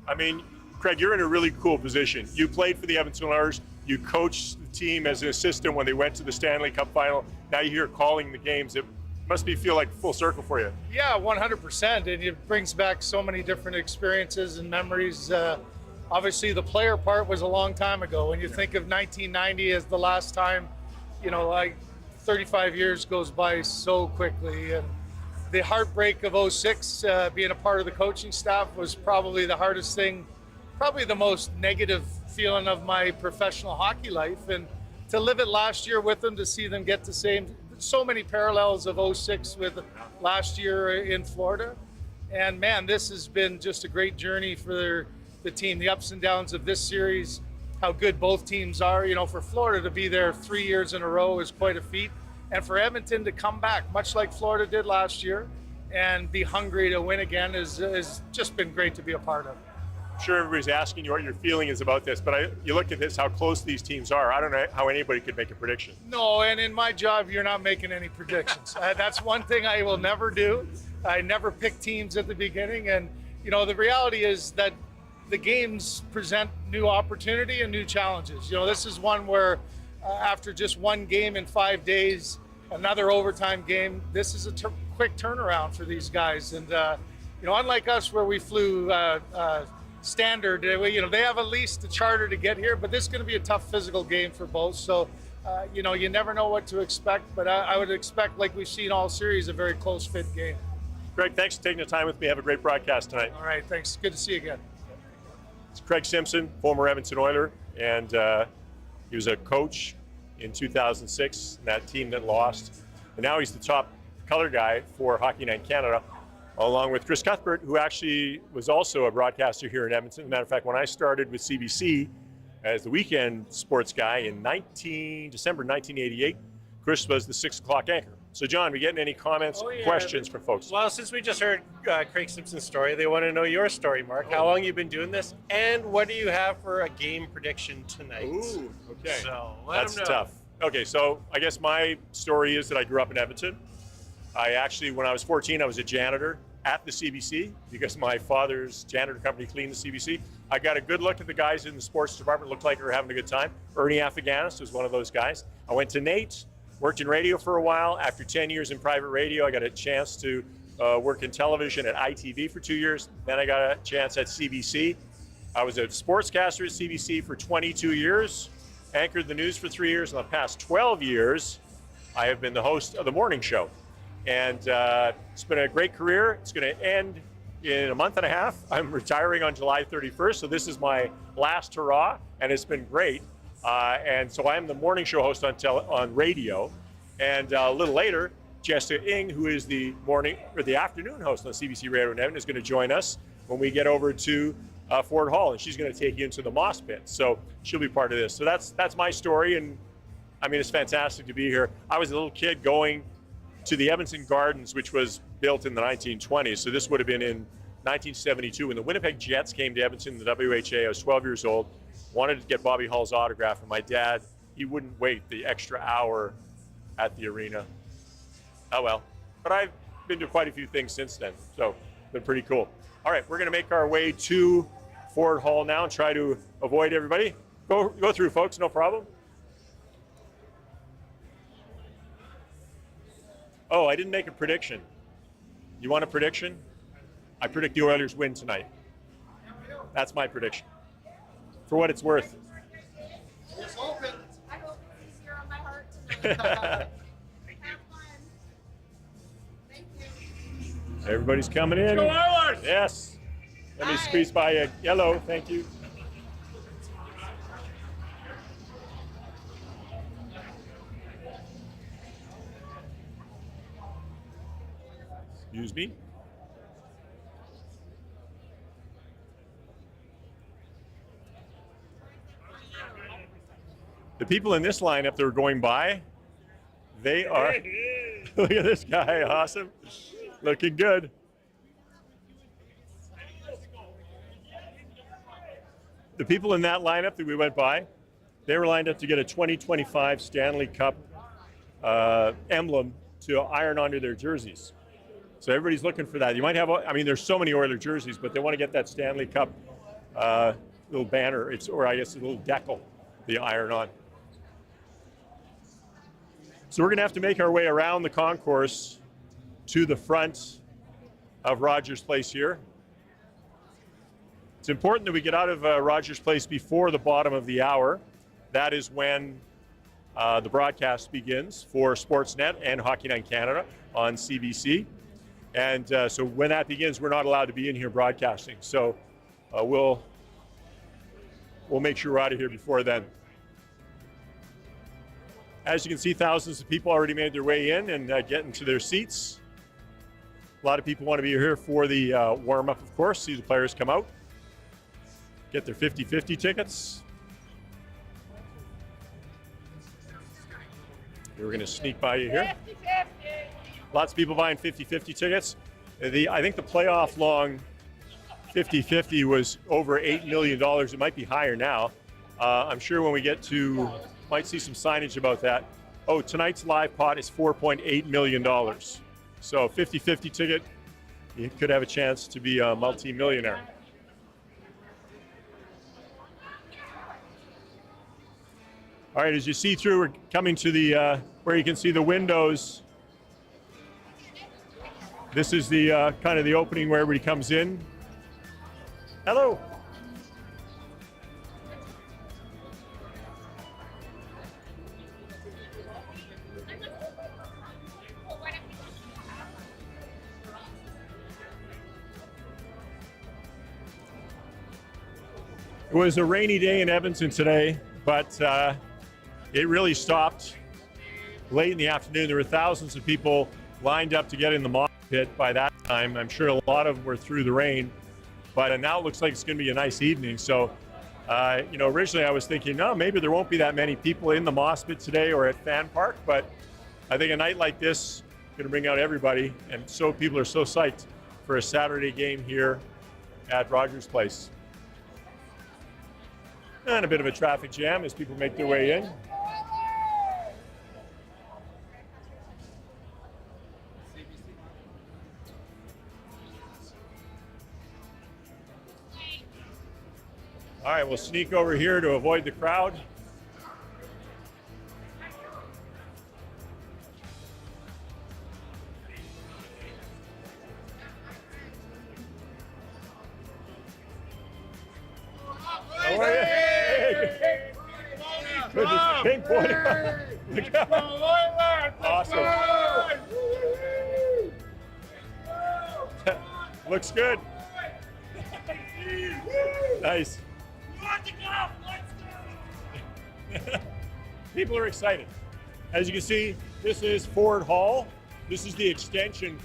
I mean, Craig, you're in a really cool position. You played for the Edmonton Oilers. You coached the team as an assistant when they went to the Stanley Cup final. Now you're here calling the games. It must feel like full circle for you. Yeah, 100%. And it brings back so many different experiences and memories. Obviously, the player part was a long time ago. When you think of 1990 as the last time, like 35 years goes by so quickly. And the heartbreak of 06, being a part of the coaching staff, was probably the hardest thing, probably the most negative feeling of my professional hockey life. And to live it last year with them, to see them get the same, so many parallels of 06 with last year in Florida. And man, this has been just a great journey for the team, the ups and downs of this series, how good both teams are. For Florida to be there 3 years in a row is quite a feat. And for Edmonton to come back, much like Florida did last year, and be hungry to win again is just been great to be a part of. I'm sure everybody's asking you what your feeling is about this, but you look at this, how close these teams are. I don't know how anybody could make a prediction. No, and in my job, you're not making any predictions. That's one thing I will never do. I never pick teams at the beginning. And, the reality is that the games present new opportunity and new challenges. This is one where after just one game in 5 days, another overtime game, this is a quick turnaround for these guys. And, unlike us where we flew standard, they have at least the charter to get here, but this is going to be a tough physical game for both. So, you never know what to expect, but I would expect, like we've seen all series, a very close fit game. Greg, thanks for taking the time with me. Have a great broadcast tonight. All right, thanks. Good to see you again. It's Craig Simpson, former Edmonton Oiler, and he was a coach in 2006, that team that lost. And now he's the top color guy for Hockey Night in Canada, along with Chris Cuthbert, who actually was also a broadcaster here in Edmonton. As a matter of fact, when I started with CBC as the weekend sports guy in December 1988, Chris was the 6 o'clock anchor. So, John, we getting any comments, questions from folks? Well, since we just heard Craig Simpson's story, they want to know your story, Mark. How long you been doing this, and what do you have for a game prediction tonight? Ooh, okay. So That's tough. Okay, so I guess my story is that I grew up in Edmonton. I actually, when I was 14, I was a janitor at the CBC because my father's janitor company cleaned the CBC. I got a good look at the guys in the sports department. Looked like they were having a good time. Ernie Afghanis was one of those guys. I went to Nate, worked in radio for a while. After 10 years in private radio, I got a chance to work in television at ITV for 2 years. Then I got a chance at CBC. I was a sportscaster at CBC for 22 years, anchored the news for 3 years. In the past 12 years, I have been the host of the morning show. And it's been a great career. It's going to end in a month and a half. I'm retiring on July 31st, so this is my last hurrah, and it's been great. And so I am the morning show host on radio. And a little later, Jessica Ng, who is the afternoon host on CBC Radio in Edmonton, is going to join us when we get over to Ford Hall, and she's going to take you into the Moss Pit. So she'll be part of this. So that's my story, and I mean, it's fantastic to be here. I was a little kid going to the Edmonton Gardens, which was built in the 1920s. So this would have been in 1972 when the Winnipeg Jets came to Edmonton, the WHA. I was 12 years old, wanted to get Bobby Hull's autograph, and my dad, he wouldn't wait the extra hour at the arena. Oh well. But I've been to quite a few things since then, so it's been pretty cool. All right, we're going to make our way to Ford Hall now and try to avoid everybody. Go through, folks, no problem. Oh, I didn't make a prediction. You want a prediction? I predict the Oilers win tonight. That's my prediction. For what it's worth. I hope it's easier on my heart tonight. Have fun. Thank you. Everybody's coming in. Go Oilers! Yes. Let me squeeze by you. Yellow, thank you. Excuse me. The people in this lineup that are going by, they are, look at this guy, awesome, looking good. The people in that lineup that we went by, they were lined up to get a 2025 Stanley Cup emblem to iron onto their jerseys. So everybody's looking for that. You might have, I mean, there's so many Oiler jerseys, but they want to get that Stanley Cup little banner, or I guess a little decal, the iron on. So we're going to have to make our way around the concourse to the front of Rogers Place here. It's important that we get out of Rogers Place before the bottom of the hour. That is when the broadcast begins for Sportsnet and Hockey Night Canada on CBC. And so when that begins, we're not allowed to be in here broadcasting. So we'll make sure we're out of here before then. As you can see, thousands of people already made their way in and getting to their seats. A lot of people want to be here for the warm-up, of course, see the players come out, get their 50-50 tickets. We're going to sneak by you here. 50-50. Lots of people buying 50-50 tickets. I think the playoff long 50-50 was over $8 million. It might be higher now. I'm sure when we get to, might see some signage about that. Oh, tonight's live pot is $4.8 million. So 50-50 ticket, you could have a chance to be a multi-millionaire. All right, as you see through, we're coming to the, where you can see the windows. This is the kind of the opening where everybody comes in. Hello. It was a rainy day in Edmonton today, but it really stopped late in the afternoon. There were thousands of people lined up to get in the mosh pit by that time. I'm sure a lot of them were through the rain, but now it looks like it's going to be a nice evening. So, originally I was thinking, no, maybe there won't be that many people in the mosh pit today or at Fan Park, but I think a night like this is going to bring out everybody, and so people are so psyched for a Saturday game here at Rogers Place. And a bit of a traffic jam as people make their way in. All right, we'll sneak over here to avoid the crowd. How are you? Hey. Goodness, pink boy. Look out. Awesome. Looks good. Nice. People are excited. As you can see, this is Ford Hall. This is the extension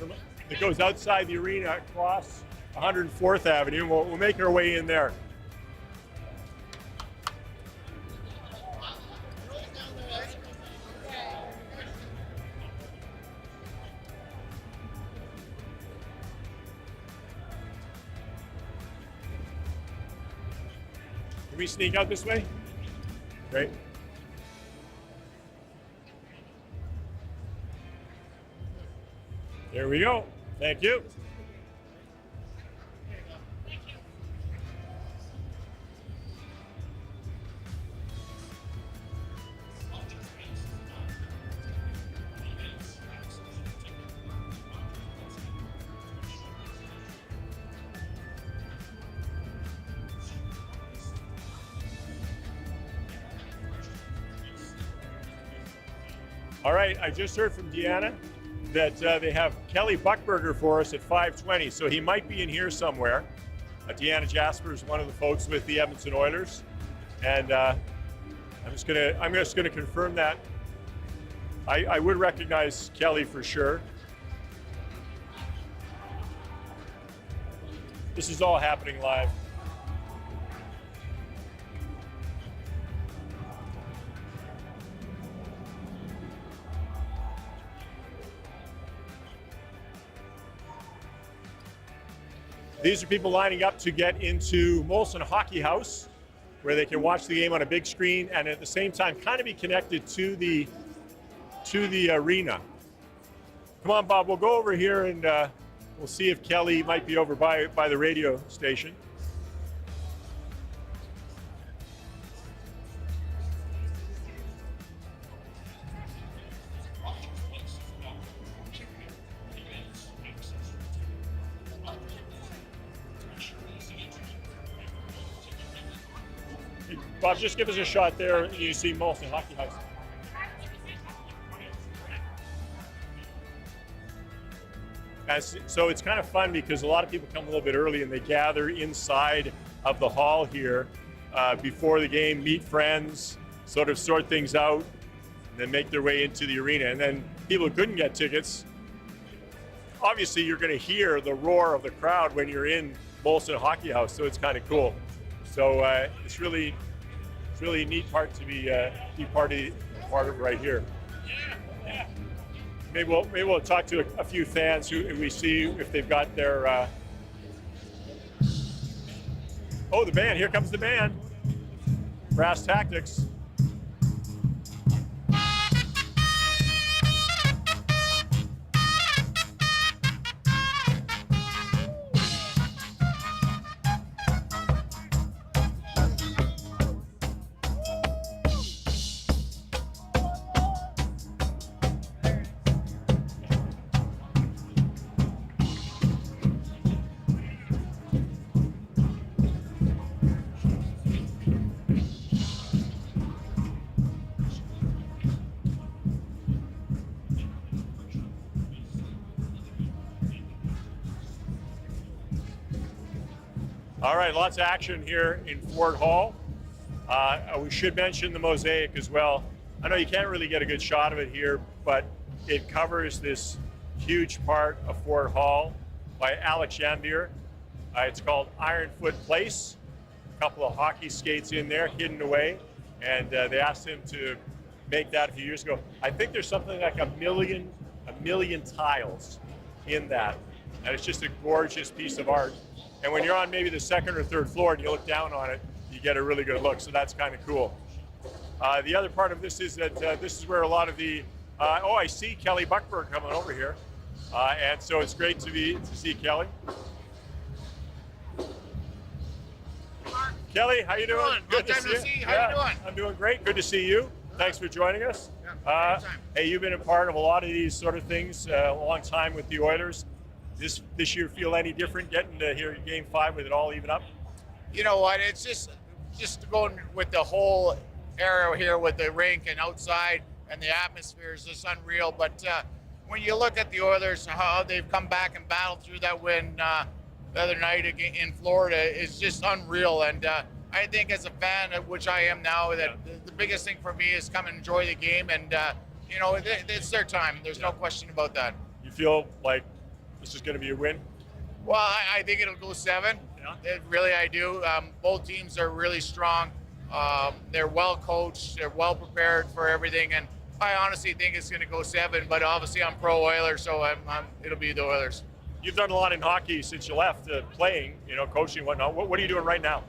that goes outside the arena across 104th Avenue. We'll make our way in there. Can we sneak out this way? Great. There we go. Thank you. All right, I just heard from Deanna that they have Kelly Buckberger for us at 5:20, so he might be in here somewhere. Deanna Jasper is one of the folks with the Edmonton Oilers, and I'm just gonna confirm that. I would recognize Kelly for sure. This is all happening live. These are people lining up to get into Molson Hockey House, where they can watch the game on a big screen and at the same time kind of be connected to the arena. Come on, Bob, we'll go over here and we'll see if Kelly might be over by the radio station. Bob, just give us a shot there. You see Molson Hockey House. So it's kind of fun because a lot of people come a little bit early and they gather inside of the hall here before the game, meet friends, sort of sort things out, and then make their way into the arena. And then people who couldn't get tickets, obviously you're going to hear the roar of the crowd when you're in Molson Hockey House, so it's kind of cool. So it's really a neat part to be part of right here. Maybe we'll talk to a few fans who we see if they've got their. Oh, the band! Here comes the band. Brass Tactics. All right, lots of action here in Ford Hall. We should mention the mosaic as well. I know you can't really get a good shot of it here, but it covers this huge part of Ford Hall by Alex Jambier. It's called Ironfoot Place. A couple of hockey skates in there hidden away, and they asked him to make that a few years ago. I think there's something like a million tiles in that, and it's just a gorgeous piece of art. And when you're on maybe the second or third floor and you look down on it, you get a really good look. So that's kind of cool. The other part of this is that this is where a lot of the I see Kelly Buckberg coming over here, and so it's great to see Kelly. Kelly, how you doing? Good to see you. How you doing? I'm doing great. Good to see you. Thanks for joining us. Hey, you've been a part of a lot of these sort of things a long time with the Oilers. This year feel any different getting to here Game 5 with it all even up? You know what? It's just going with the whole area here with the rink and outside and the atmosphere is just unreal. But when you look at the Oilers, how they've come back and battled through that win the other night in Florida is just unreal. And I think as a fan, which I am now, that the biggest thing for me is come and enjoy the game. And, you know, it's their time. There's no question about that. You feel like this is going to be a win? Well, I think it'll go 7. Really, I do. Both teams are really strong. They're well coached. They're well prepared for everything. And I honestly think it's going to go 7. But obviously, I'm pro Oilers, so it'll be the Oilers. You've done a lot in hockey since you left, playing, you know, coaching and whatnot. What are you doing right now?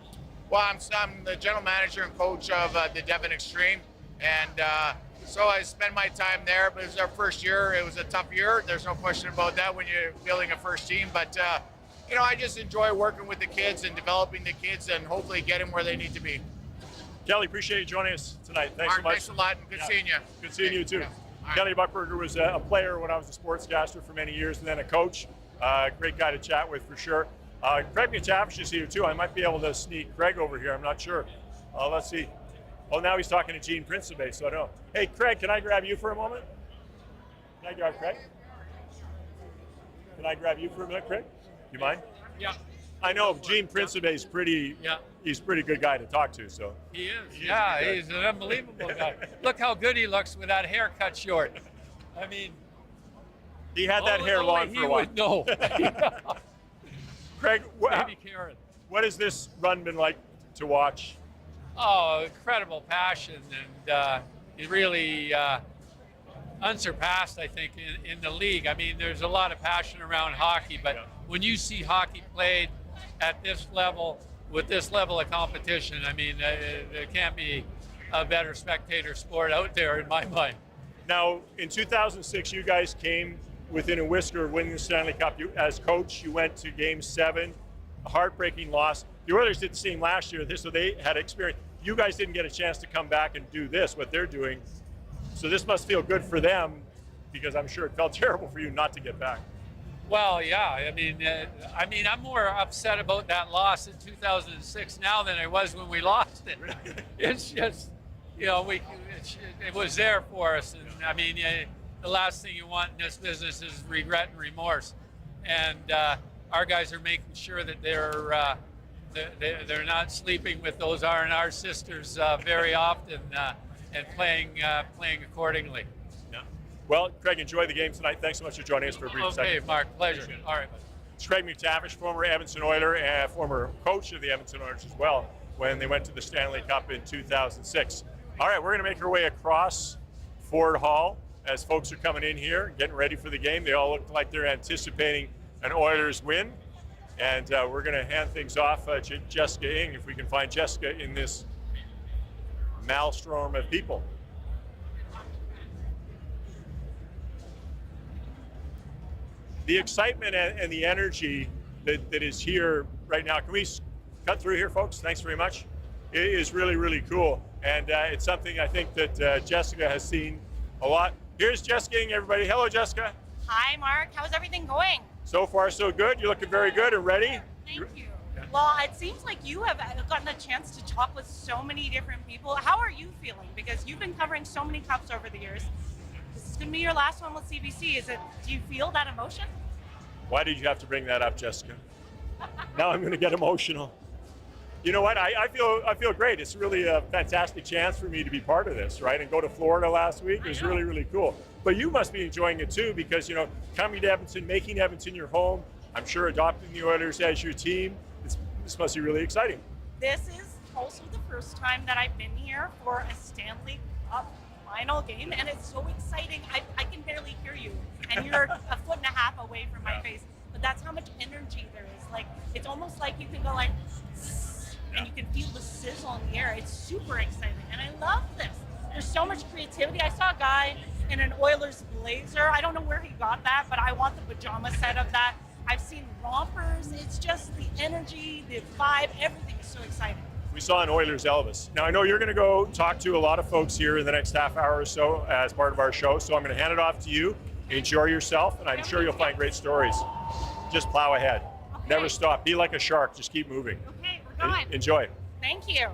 Well, I'm the general manager and coach of the Devon Extreme. And so I spend my time there. But it was our first year. It was a tough year. There's no question about that when you're building a first team. But you know, I just enjoy working with the kids and developing the kids and hopefully get them where they need to be. Kelly, appreciate you joining us tonight. Thanks so much. Thanks a lot, and good seeing you. Good seeing you too. Kelly Buckberger was a player when I was a sportscaster for many years and then a coach. Great guy to chat with for sure. Craig McTavish is here too. I might be able to sneak Craig over here. I'm not sure. Let's see. Oh, now he's talking to Gene Principe, so I don't know. Hey, Craig, can I grab you for a moment? Can I grab Craig? Can I grab you for a minute, Craig? You mind? Yeah. I know Gene Principe is he's a pretty good guy to talk to, so. He is. He's an unbelievable guy. Look how good he looks with that hair cut short. I mean, he had that hair long for a while. No. Craig, Maybe Karen. What has this run been like to watch? Oh, incredible passion, and it really unsurpassed, I think, in the league. I mean, there's a lot of passion around hockey, but when you see hockey played at this level, with this level of competition, I mean, there can't be a better spectator sport out there in my mind. Now, in 2006, you guys came within a whisker of winning the Stanley Cup. As coach, you went to Game 7, a heartbreaking loss. The Oilers did the same last year, so they had experience. You guys didn't get a chance to come back and do this, what they're doing. So this must feel good for them, because I'm sure it felt terrible for you not to get back. Well, yeah. I mean, I'm more upset about that loss in 2006 now than I was when we lost it. It's just, you know, it was there for us, and I mean, the last thing you want in this business is regret and remorse. And our guys are making sure that they're not sleeping with those R&R sisters very often and playing accordingly. Yeah. Well, Craig, enjoy the game tonight. Thanks so much for joining us for a brief second. Okay, Mark, pleasure. All right. It's Craig McTavish, former Edmonton Oiler and former coach of the Edmonton Oilers as well when they went to the Stanley Cup in 2006. All right, we're going to make our way across Ford Hall as folks are coming in here, getting ready for the game. They all look like they're anticipating an Oilers win. And we're going to hand things off to Jessica Ing, if we can find Jessica in this maelstrom of people. The excitement and the energy that is here right now. Can we cut through here, folks? Thanks very much. It is really, really cool. And it's something I think that Jessica has seen a lot. Here's Jessica Ing, everybody. Hello, Jessica. Hi, Mark. How's everything going? So far, so good. You're looking very good and ready. Thank you. Well, it seems like you have gotten a chance to talk with so many different people. How are you feeling? Because you've been covering so many cups over the years. This is going to be your last one with CBC. Do you feel that emotion? Why did you have to bring that up, Jessica? Now I'm going to get emotional. You know what? I feel great. It's really a fantastic chance for me to be part of this, right? And go to Florida last week was really, really cool. But you must be enjoying it too, because, you know, coming to Edmonton, making Edmonton your home, I'm sure adopting the Oilers as your team, this must be really exciting. This is also the first time that I've been here for a Stanley Cup final game, and it's so exciting. I can barely hear you, and you're a foot and a half away from my face. But that's how much energy there is. Like, it's almost like you can go like, and you can feel the sizzle in the air. It's super exciting, and I love this. There's so much creativity. I saw a guy in an Oilers blazer. I don't know where he got that, but I want the pajama set of that. I've seen rompers. It's just the energy, the vibe, everything is so exciting. We saw an Oilers Elvis. Now, I know you're going to go talk to a lot of folks here in the next half hour or so as part of our show, so I'm going to hand it off to you. Enjoy yourself, and I'm sure you'll find great stories. Just plow ahead. Okay. Never stop. Be like a shark. Just keep moving. Okay, we're going. Enjoy. Thank you.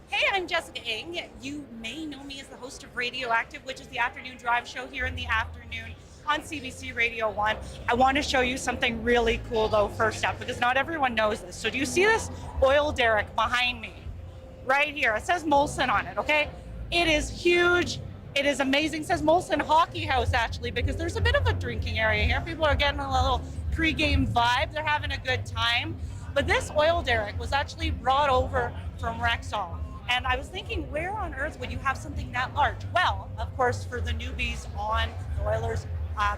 Hey, I'm Jessica Ng. You may know me as the host of Radioactive, which is the afternoon drive show here in the afternoon on CBC Radio 1. I want to show you something really cool, though, first up, because not everyone knows this. So do you see this oil derrick behind me? Right here. It says Molson on it, okay? It is huge. It is amazing. It says Molson Hockey House, actually, because there's a bit of a drinking area here. People are getting a little pre-game vibe. They're having a good time. But this oil derrick was actually brought over from Rexall. And I was thinking, where on earth would you have something that large? Well, of course, for the newbies on the Oilers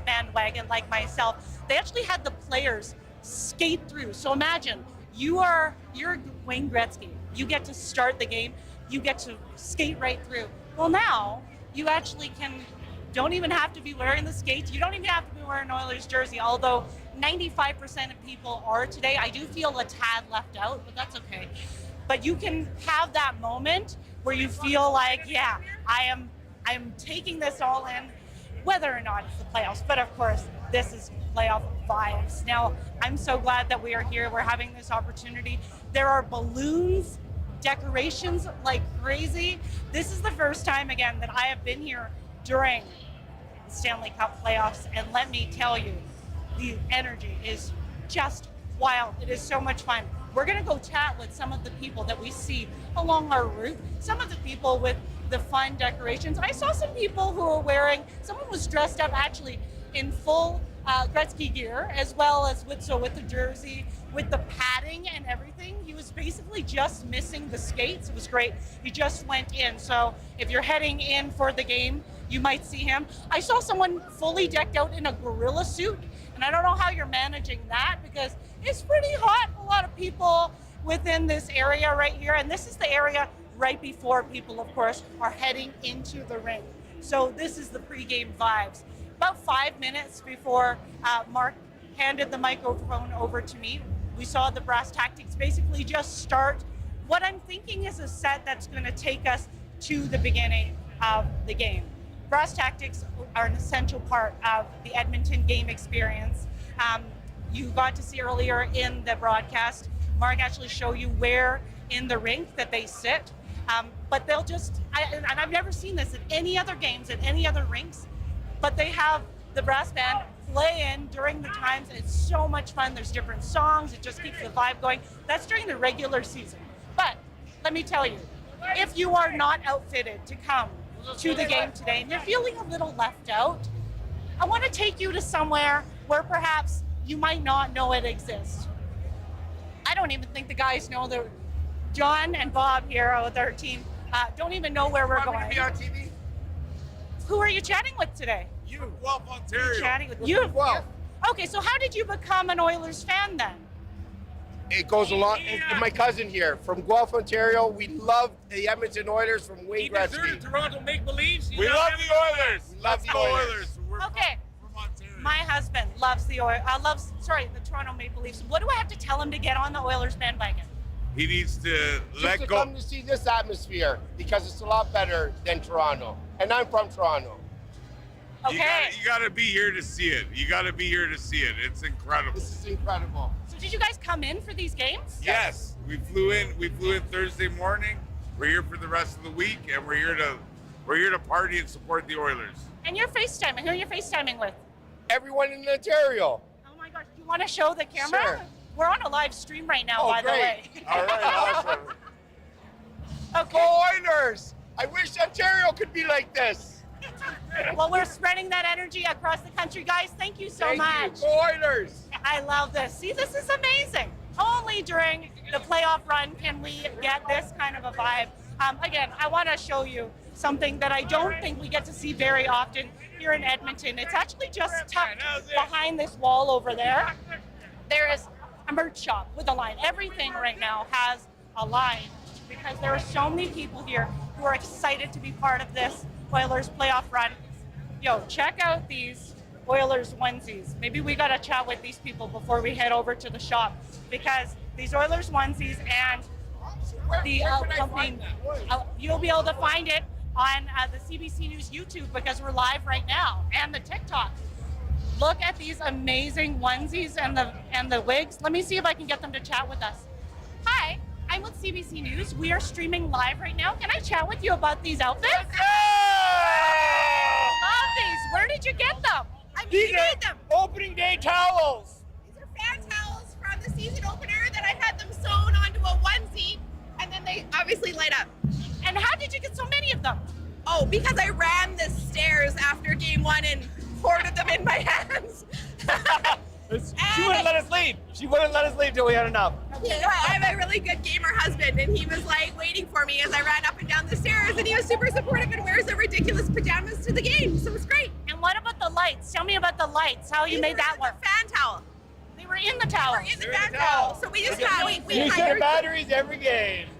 bandwagon like myself, they actually had the players skate through. So imagine, you're Wayne Gretzky. You get to start the game. You get to skate right through. Well, now you actually don't even have to be wearing the skates. You don't even have to be wearing an Oilers jersey, although 95% of people are today. I do feel a tad left out, but that's okay. But you can have that moment where you feel like, yeah, I'm taking this all in, whether or not it's the playoffs. But of course, this is playoff vibes. Now, I'm so glad that we are here. We're having this opportunity. There are balloons, decorations like crazy. This is the first time, again, that I have been here during the Stanley Cup playoffs. And let me tell you, the energy is just wild. It is so much fun. We're going to go chat with some of the people that we see along our route, some of the people with the fun decorations. I saw some people who were someone was dressed up actually in full Gretzky gear, as well as with the jersey, with the padding and everything. He was basically just missing the skates. It was great. He just went in. So if you're heading in for the game, you might see him. I saw someone fully decked out in a gorilla suit, and I don't know how you're managing that because it's pretty hot. A lot of people within this area right here, and this is the area right before people, of course, are heading into the rink. So this is the pregame vibes. About 5 minutes before Mark handed the microphone over to me, we saw the Brass Tactics basically just start what I'm thinking is a set that's going to take us to the beginning of the game. Brass Tactics are an essential part of the Edmonton game experience. You got to see earlier in the broadcast, Mark actually show you where in the rink that they sit. But they'll and I've never seen this at any other games, at any other rinks, but they have the brass band play in during the times. It's so much fun. There's different songs. It just keeps the vibe going. That's during the regular season. But let me tell you, if you are not outfitted to come to the game today and you're feeling a little left out, I want to take you to somewhere where perhaps you might not know it exists. I don't even think the guys know that John and Bob here with our team don't even know where we're going. Be on TV? Who are you chatting with today? You, Guelph, Ontario. Chatting with you. Guelph. Okay, so how did you become an Oilers fan then? It goes along. My cousin here from Guelph, Ontario. We love the Edmonton Oilers from Wayne Gretzky. deserted Toronto Make Believes. We love the Oilers. We love the Oilers. We're Okay. from Ontario. My husband loves the Toronto Maple Leafs. What do I have to tell him to get on the Oilers bandwagon? He needs to Just to come to see this atmosphere because it's a lot better than Toronto. And I'm from Toronto. Okay. You gotta be here to see it. You gotta be here to see it. It's incredible. This is incredible. So did you guys come in for these games? Yes, we flew in Thursday morning. We're here for the rest of the week, and we're here to party and support the Oilers. And you're FaceTiming. Who are you FaceTiming with? Everyone in Ontario. Oh my gosh, do you want to show the camera? Sure. We're on a live stream right now, by the way. All right, awesome. Okay. Go Oilers! I wish Ontario could be like this. Well, we're spreading that energy across the country, guys. Thank you so much. Thank you. Go Oilers! I love this. See, this is amazing. Only during the playoff run can we get this kind of a vibe. Again, I want to show you something that I don't think we get to see very often here in Edmonton. It's actually just tucked behind this wall over there. There is a merch shop with a line. Everything right now has a line because there are so many people here who are excited to be part of this Oilers playoff run. Yo, check out these Oilers onesies. Maybe we got to chat with these people before we head over to the shop, because these Oilers onesies and the something you'll be able to find it on the CBC News YouTube, because we're live right now, and the TikTok. Look at these amazing onesies and the wigs. Let me see if I can get them to chat with us. Hi, I'm with CBC News. We are streaming live right now. Can I chat with you about these outfits? Love these. Where did you get them? These made them. Opening day towels. These are fan towels from the season opener that I had them sewn onto a onesie, and then they obviously light up. And how did you get so many of them? Oh, because I ran the stairs after game one and hoarded them in my hands. She wouldn't let us leave. She wouldn't let us leave till we had enough. You know, I have a really good gamer husband, and he was like waiting for me as I ran up and down the stairs, and he was super supportive and wears the ridiculous pajamas to the game, so it's great. And what about the lights? Tell me about the lights, how you made that work. Fan towel. They were in the towel. They were in the fan towel. So we just got, we Use hired their batteries every game.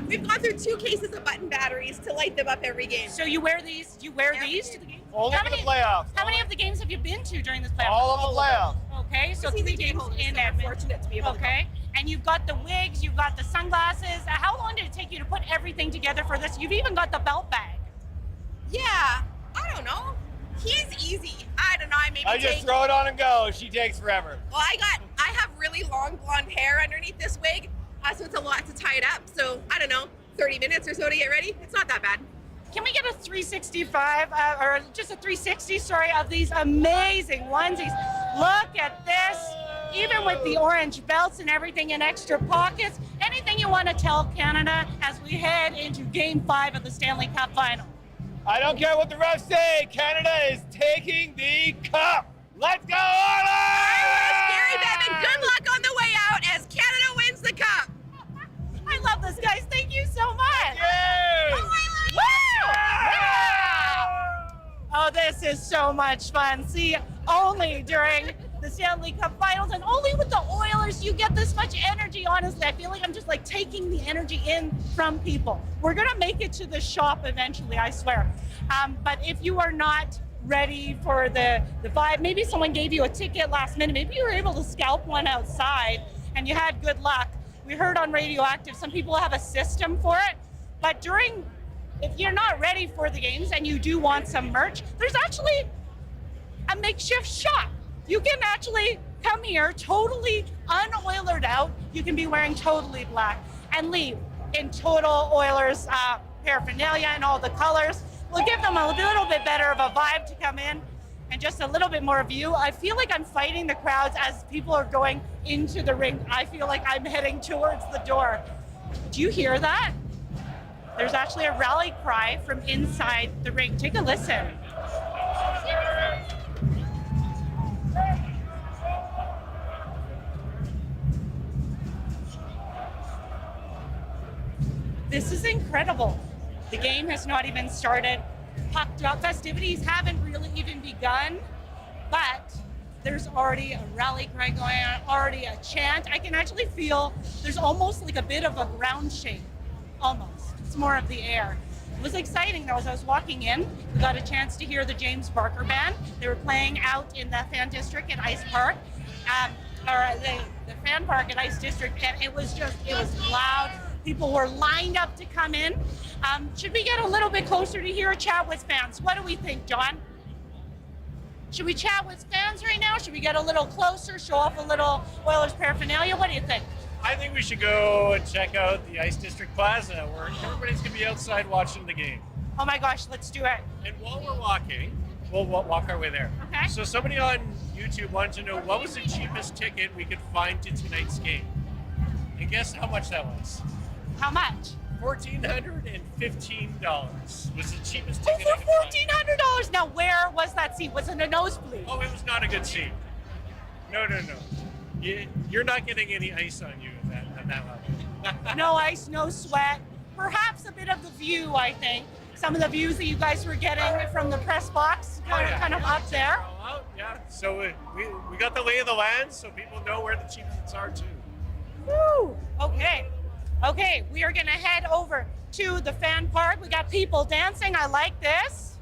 We've gone through 2 cases of button batteries to light them up every game. So you wear these? You wear these to the game? Only for the playoffs. How many of the games have you been to during this playoffs? All of the playoffs. Okay, so 3 games in Edmonton. Edmonton. Fortunate to be able to Okay, and you've got the wigs, you've got the sunglasses. How long did it take you to put everything together for this? You've even got the belt bag. Yeah, I don't know. He's easy. I don't know. I just throw it on and go. She takes forever. Well, I have really long blonde hair underneath this wig, so it's a lot to tie it up. So I don't know, 30 minutes or so to get ready. It's not that bad. Can we get a 365, or just a 360, sorry, of these amazing onesies? Look at this, even with the orange belts and everything and extra pockets. Anything you want to tell Canada as we head into Game 5 of the Stanley Cup Final? I don't care what the refs say. Canada is taking the cup. Let's go, Oilers! Gary Bettman, good luck on the way out as Canada wins the cup. I love this, guys. Thank you so much. Yay! Woo! Oh, this is so much fun. See, only during the Stanley Cup Finals and only with the Oilers you get this much energy. Honestly, I feel like I'm just like taking the energy in from people. We're gonna make it to the shop eventually, I swear. But if you are not ready for the vibe, maybe someone gave you a ticket last minute, maybe you were able to scalp one outside and you had good luck. We heard on Radioactive, some people have a system for it, but if you're not ready for the games and you do want some merch, there's actually a makeshift shop. You can actually come here totally un-Oilered out. You can be wearing totally black and leave in total Oilers paraphernalia and all the colors. We'll give them a little bit better of a vibe to come in and just a little bit more view. I feel like I'm fighting the crowds as people are going into the ring. I feel like I'm heading towards the door. Do you hear that? There's actually a rally cry from inside the ring. Take a listen. This is incredible. The game has not even started. Puck drop festivities haven't really even begun, but there's already a rally cry going on, already a chant. I can actually feel there's almost like a bit of a ground shake, almost. It's more of the air. It was exciting though. As I was walking in, we got a chance to hear the James Barker Band. They were playing out in the fan district at Ice Park, or the fan park at Ice District, and it was loud. People were lined up to come in. Should we get a little bit closer to hear a chat with fans? What do we think, John? Should we chat with fans right now? Should we get a little closer, show off a little Oilers paraphernalia? What do you think? I think we should go and check out the Ice District Plaza where everybody's going to be outside watching the game. Oh my gosh, let's do it. And while we're walking, we'll walk our way there. Okay. So somebody on YouTube wanted to know what was the cheapest ticket we could find to tonight's game. And guess how much that was? How much? $1,415 was the cheapest ticket. Over $1,400. Now, where was that seat? Was it a nosebleed? Oh, it was not a good seat. No. You're not getting any ice on you at that level. No ice, no sweat. perhaps a bit of the view, I think. Some of the views that you guys were getting from the press box, kind of up there. Yeah, so we got the lay of the land, so people know where the cheap seats are too. Woo! Okay, we are gonna head over to the fan park. We got people dancing. I like this.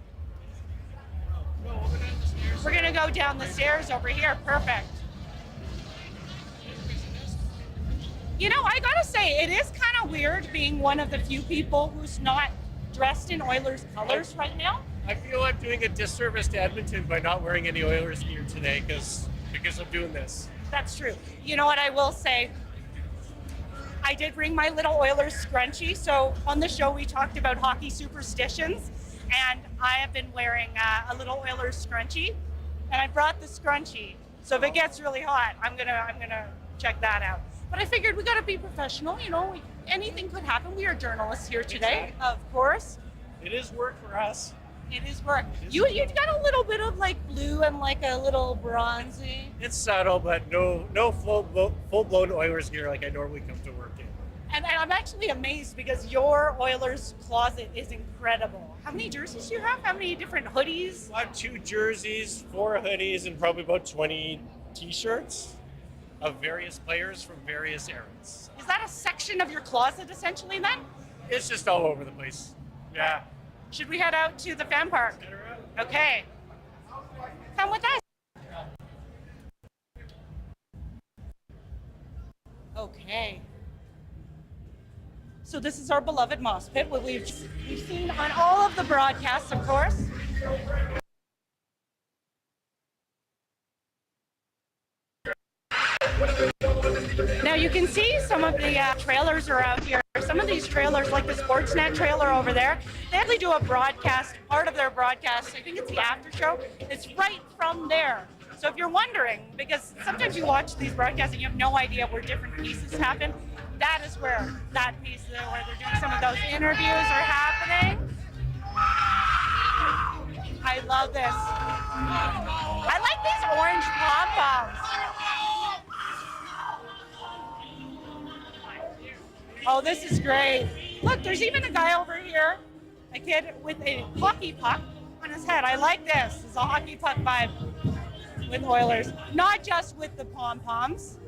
We're gonna go down the stairs over here. Perfect. You know, I gotta say, it is kind of weird being one of the few people who's not dressed in Oilers colors right now. I feel I'm doing a disservice to Edmonton by not wearing any Oilers gear today because I'm doing this. That's true. You know what I will say? I did bring my little Oilers scrunchie. So on the show, we talked about hockey superstitions, and I have been wearing a little Oilers scrunchie, and I brought the scrunchie. So if it gets really hot, I'm gonna check that out. But I figured we gotta be professional. You know, anything could happen. We are journalists here today, of course. It is work for us. It is work. You got a little bit of like blue and like a little bronzy. It's subtle, but no full-blown Oilers gear like I normally come to work in. And I'm actually amazed because your Oilers closet is incredible. How many jerseys do you have? How many different hoodies? I have 2 jerseys, 4 hoodies, and probably about 20 t-shirts of various players from various eras. Is that a section of your closet essentially then? It's just all over the place. Yeah. Should we head out to the fan park? Okay. Come with us. Okay. So this is our beloved moss pit, what we've seen on all of the broadcasts, of course. Now you can see some of the trailers are out here. Some of these trailers, like the Sportsnet trailer over there, they actually do a broadcast, part of their broadcast, I think it's the after show, it's right from there. So if you're wondering, because sometimes you watch these broadcasts and you have no idea where different pieces happen, that is where that piece, where they're doing some of those interviews are happening. I love this. I like these orange pom-poms. Oh, this is great. Look, there's even a guy over here, a kid with a hockey puck on his head. I like this. It's a hockey puck vibe with Oilers, not just with the pom-poms.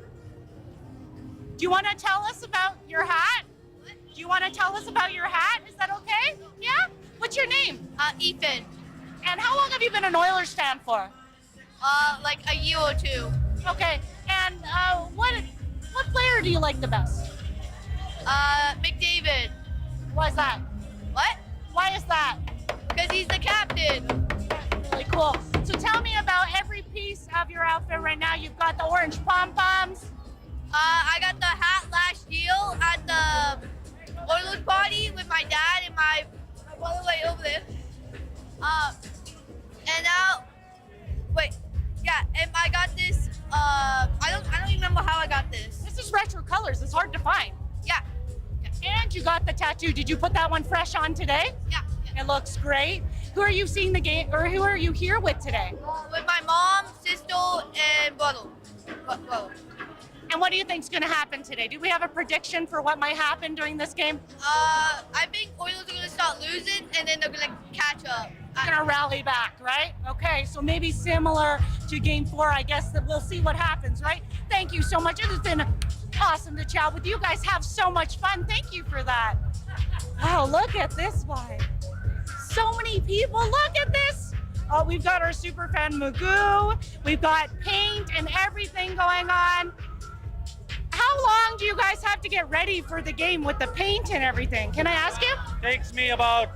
Do you want to tell us about your hat? Do you want to tell us about your hat? Is that okay? Yeah? What's your name? Ethan. And how long have you been an Oilers fan for? Like a year or 2. Okay. And what player do you like the best? McDavid. Why is that? What? Why is that? Because he's the captain. Really cool. So tell me about every piece of your outfit right now. You've got the orange pom-poms. I got the hat last year at the Oilers party with my dad and my brother way over there. And now, and I got this. I don't remember how I got this. This is retro colors. It's hard to find. Yeah. And you got the tattoo. Did you put that one fresh on today? Yeah. It looks great. Who are you seeing the game, or who are you here with today? With my mom, sister, and brother. And what do you think's going to happen today? Do we have a prediction for what might happen during this game? I think Oilers are going to start losing, and then they're going to catch up. They're going to rally back, right? Okay, so maybe similar to Game 4, I guess that we'll see what happens, right? Thank you so much. It has been awesome to chat with you guys. Have so much fun. Thank you for that. Wow, look at this vibe. So many people. Look at this. Oh, we've got our superfan Magoo. We've got paint and everything going on. How long do you guys have to get ready for the game with the paint and everything? Can I ask you? Takes me about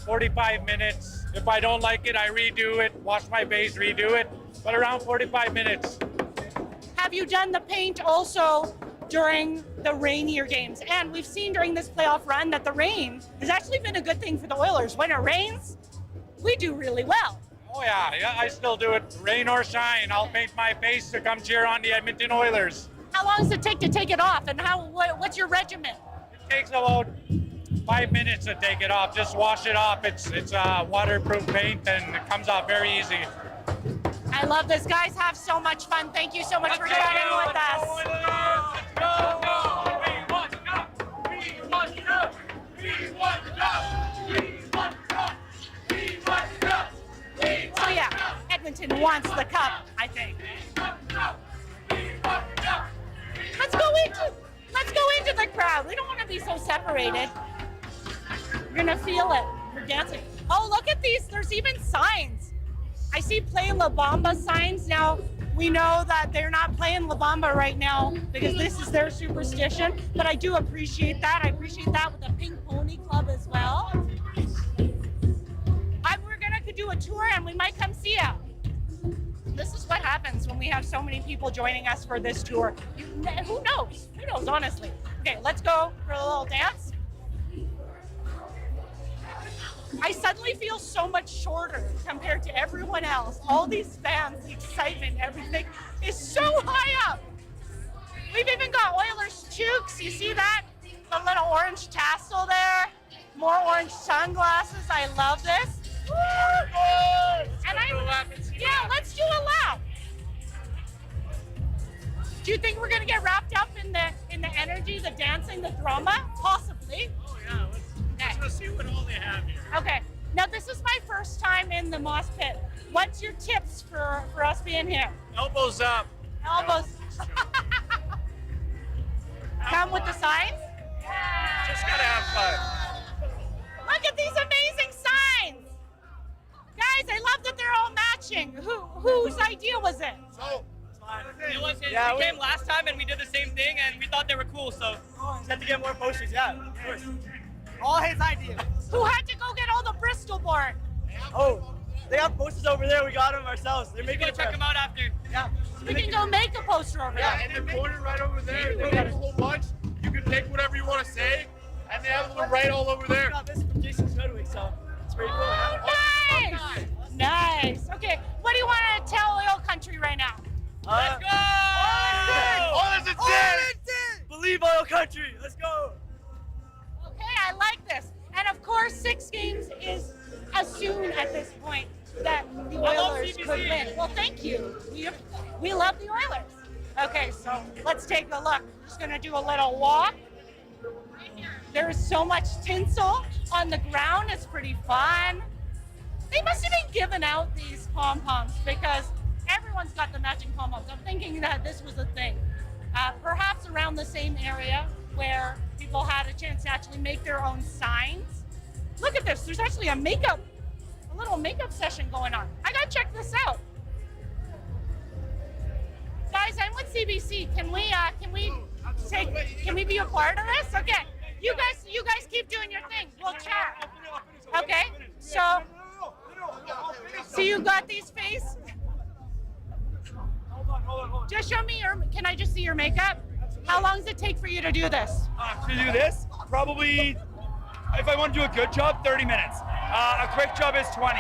45 minutes. If I don't like it, I redo it, wash my base, redo it, but around 45 minutes. Have you done the paint also during the rainier games? And we've seen during this playoff run that the rain has actually been a good thing for the Oilers. When it rains, we do really well. Oh yeah, I still do it. Rain or shine, I'll paint my face to come cheer on the Edmonton Oilers. How long does it take to take it off, and what's your regimen? It takes about 5 minutes to take it off. Just wash it off. It's waterproof paint, and it comes off very easy. I love this. Guys, have so much fun. Thank you so much for chatting with us. Let's go! Edmonton wants the cup, I think. Let's go into the crowd. We don't want to be so separated. We're gonna feel it. We're dancing. Oh, look at these. There's even signs. I see Play La Bamba signs. Now, we know that they're not playing La Bamba right now because this is their superstition, but I do appreciate that. I appreciate that with the Pink Pony Club as well. We're gonna do a tour and we might come see you. This is what happens when we have so many people joining us for this tour. Who knows? Who knows, honestly. Okay, let's go for a little dance. I suddenly feel so much shorter compared to everyone else. All these fans, the excitement, everything is so high up. We've even got Oilers chooks. You see that? The little orange tassel there. More orange sunglasses. I love this. And let's do a lap. Do you think we're gonna get wrapped up in the energy, the dancing, the drama? Possibly. Oh yeah, let's go see what all they have here. Okay. Now this is my first time in the moss pit. What's your tips for us being here? Elbows up. Elbows. Come with the signs? Just gotta have fun. Look at these amazing signs. Guys, I love that they're all matching. Whose idea was it? We came last time and we did the same thing and we thought they were cool, so just had to get more posters. Yeah, of course. All his ideas. Who had to go get all the Bristol board? Oh, they got posters over there. We got them ourselves. They're making it. Check them out after. Yeah. We can go make a poster over there. Yeah, in the corner right over there, they have a whole bunch. You can take whatever you want to say, and they have a little right all over there. We got this from Jason Smedwick, so it's pretty cool. Nice! Nice. Okay, what do you want to tell Oil Country right now? Let's go! Oilers in 10! Believe Oil Country. Let's go! Okay, I like this. And of course, 6 games is as soon at this point that the Oilers could win. Well, thank you. We love the Oilers. Okay, so let's take a look. Just gonna do a little walk. There is so much tinsel on the ground. It's pretty fun. They must have been giving out these pom-poms because everyone's got the matching pom-poms. I'm thinking that this was a thing. Perhaps around the same area where people had a chance to actually make their own signs. Look at this. There's actually a little makeup session going on. I gotta check this out. Guys, I'm with CBC. Can we be a part of this? Okay. You guys keep doing your thing. We'll chat. Okay. So you got these face? Hold on. Just show me can I just see your makeup? How long does it take for you to do this? To do this, probably, if I want to do a good job, 30 minutes. A quick job is 20.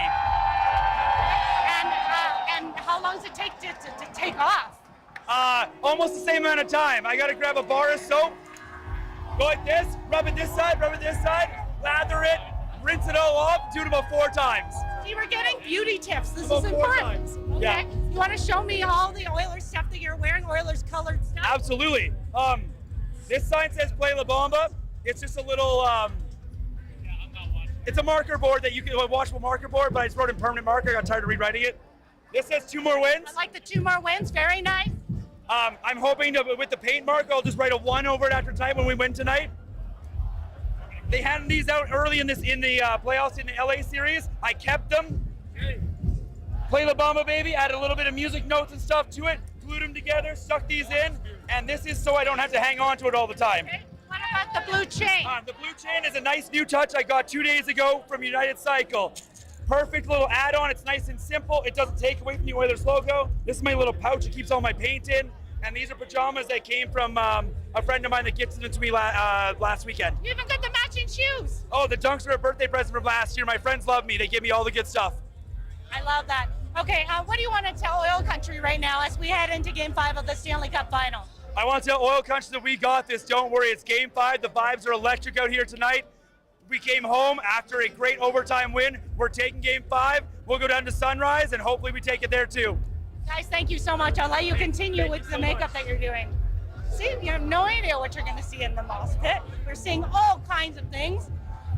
And how long does it take to take off? Almost the same amount of time. I gotta grab a bar of soap, go like this, rub it this side, lather it, rinse it all off, do it about 4 times. See, we're getting beauty tips. This about is 4 important. times. Okay. Yeah. You want to show me all the Oilers stuff that you're wearing, Oilers colored stuff? Absolutely. This sign says Play La Bamba. It's just a little, it's a marker board that you can, a washable marker board, but I just wrote in permanent marker. I got tired of rewriting it. This says 2 more wins. I like the 2 more wins. Very nice. I'm hoping to, with the paint marker, I'll just write a 1 over it after tonight when we win tonight. They handed these out early in the playoffs in the LA series. I kept them. Play La Bamba, baby. Added a little bit of music notes and stuff to it. Glued them together, stuck these in, and this is so I don't have to hang on to it all the time. Okay. What about the blue chain? The blue chain is a nice new touch I got 2 days ago from United Cycle. Perfect little add-on. It's nice and simple. It doesn't take away from the Oilers logo. This is my little pouch. It keeps all my paint in. And these are pajamas that came from a friend of mine that gifted them to me last weekend. You even got the matching shoes. Oh, the Dunks were a birthday present from last year. My friends love me. They give me all the good stuff. I love that. Okay, what do you want to tell Oil Country right now as we head into Game 5 of the Stanley Cup Final? I want to tell Oil Country that we got this. Don't worry, it's Game 5. The vibes are electric out here tonight. We came home after a great overtime win. We're taking Game 5. We'll go down to Sunrise, and hopefully we take it there too. Guys, thank you so much. I'll let you continue with the makeup that you're doing. See, you have no idea what you're going to see in the moss pit. We're seeing all kinds of things.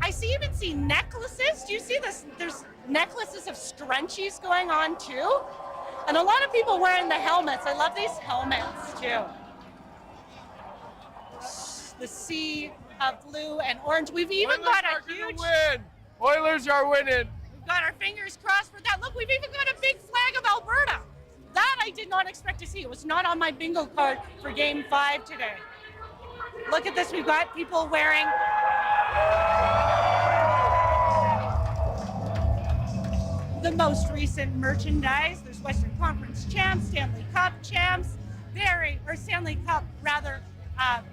I even see necklaces. Do you see this? There's necklaces of scrunchies going on too. And a lot of people wearing the helmets. I love these helmets too. The sea of blue and orange. We've even got a huge win. Oilers are winning. We've got our fingers crossed for that. Look, we've even got a big flag of Alberta. That I did not expect to see. It was not on my bingo card for Game 5 today. Look at this. We've got people wearing the most recent merchandise. There's Western Conference champs, Stanley Cup champs, Stanley Cup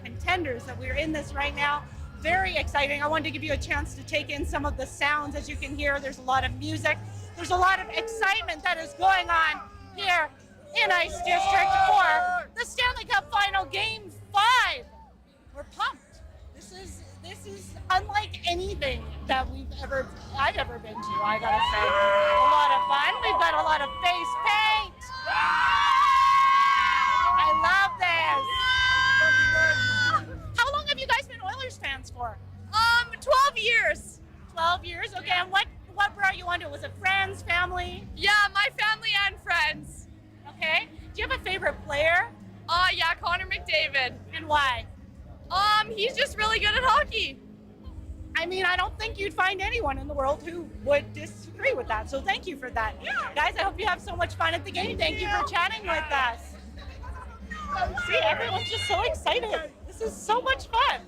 contenders that we're in this right now. Very exciting. I wanted to give you a chance to take in some of the sounds. As you can hear, there's a lot of music. There's a lot of excitement that is going on here in Ice District for the Stanley Cup Final Game 5. We're pumped. This is unlike anything that I've ever been to, I gotta say. A lot of fun. We've got a lot of face paint. I love this. How long have you guys been Oilers fans for? 12 years. 12 years? Okay, and what brought you onto it? Was it friends, family? Yeah, my family and friends. Okay. Do you have a favorite player? Yeah, Connor McDavid. And why? He's just really good at hockey. I mean, I don't think you'd find anyone in the world who would disagree with that. So thank you for that. Yeah. Guys, I hope you have so much fun at the game. Thank you for chatting with us. See, everyone's just so excited. This is so much fun.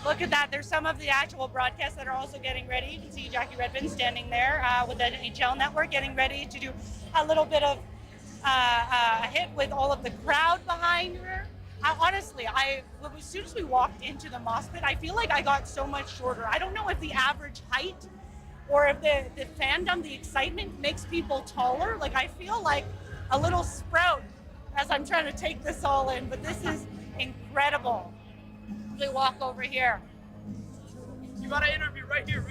Look at that. There's some of the actual broadcasts that are also getting ready. You can see Jackie Redmond standing there with the NHL Network getting ready to do a little bit of a hit with all of the crowd behind her. Honestly, as soon as we walked into the mosh pit, I feel like I got so much shorter. I don't know if the average height or if the fandom, the excitement makes people taller. Like, I feel like a little sprout as I'm trying to take this all in, but this is incredible. We walk over here. You got an interview right here.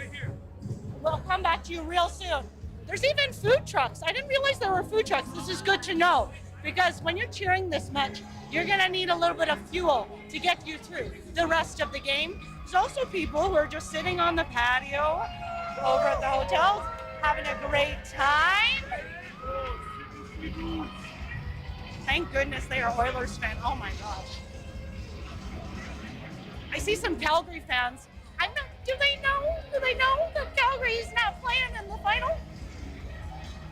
We'll come back to you real soon. There's even food trucks. I didn't realize there were food trucks. This is good to know, because when you're cheering this much, you're gonna need a little bit of fuel to get you through the rest of the game. There's also people who are just sitting on the patio over at the hotels, having a great time. Thank goodness they are Oilers fans. Oh my gosh. I see some Calgary fans. Do they know that Calgary is not playing in the final?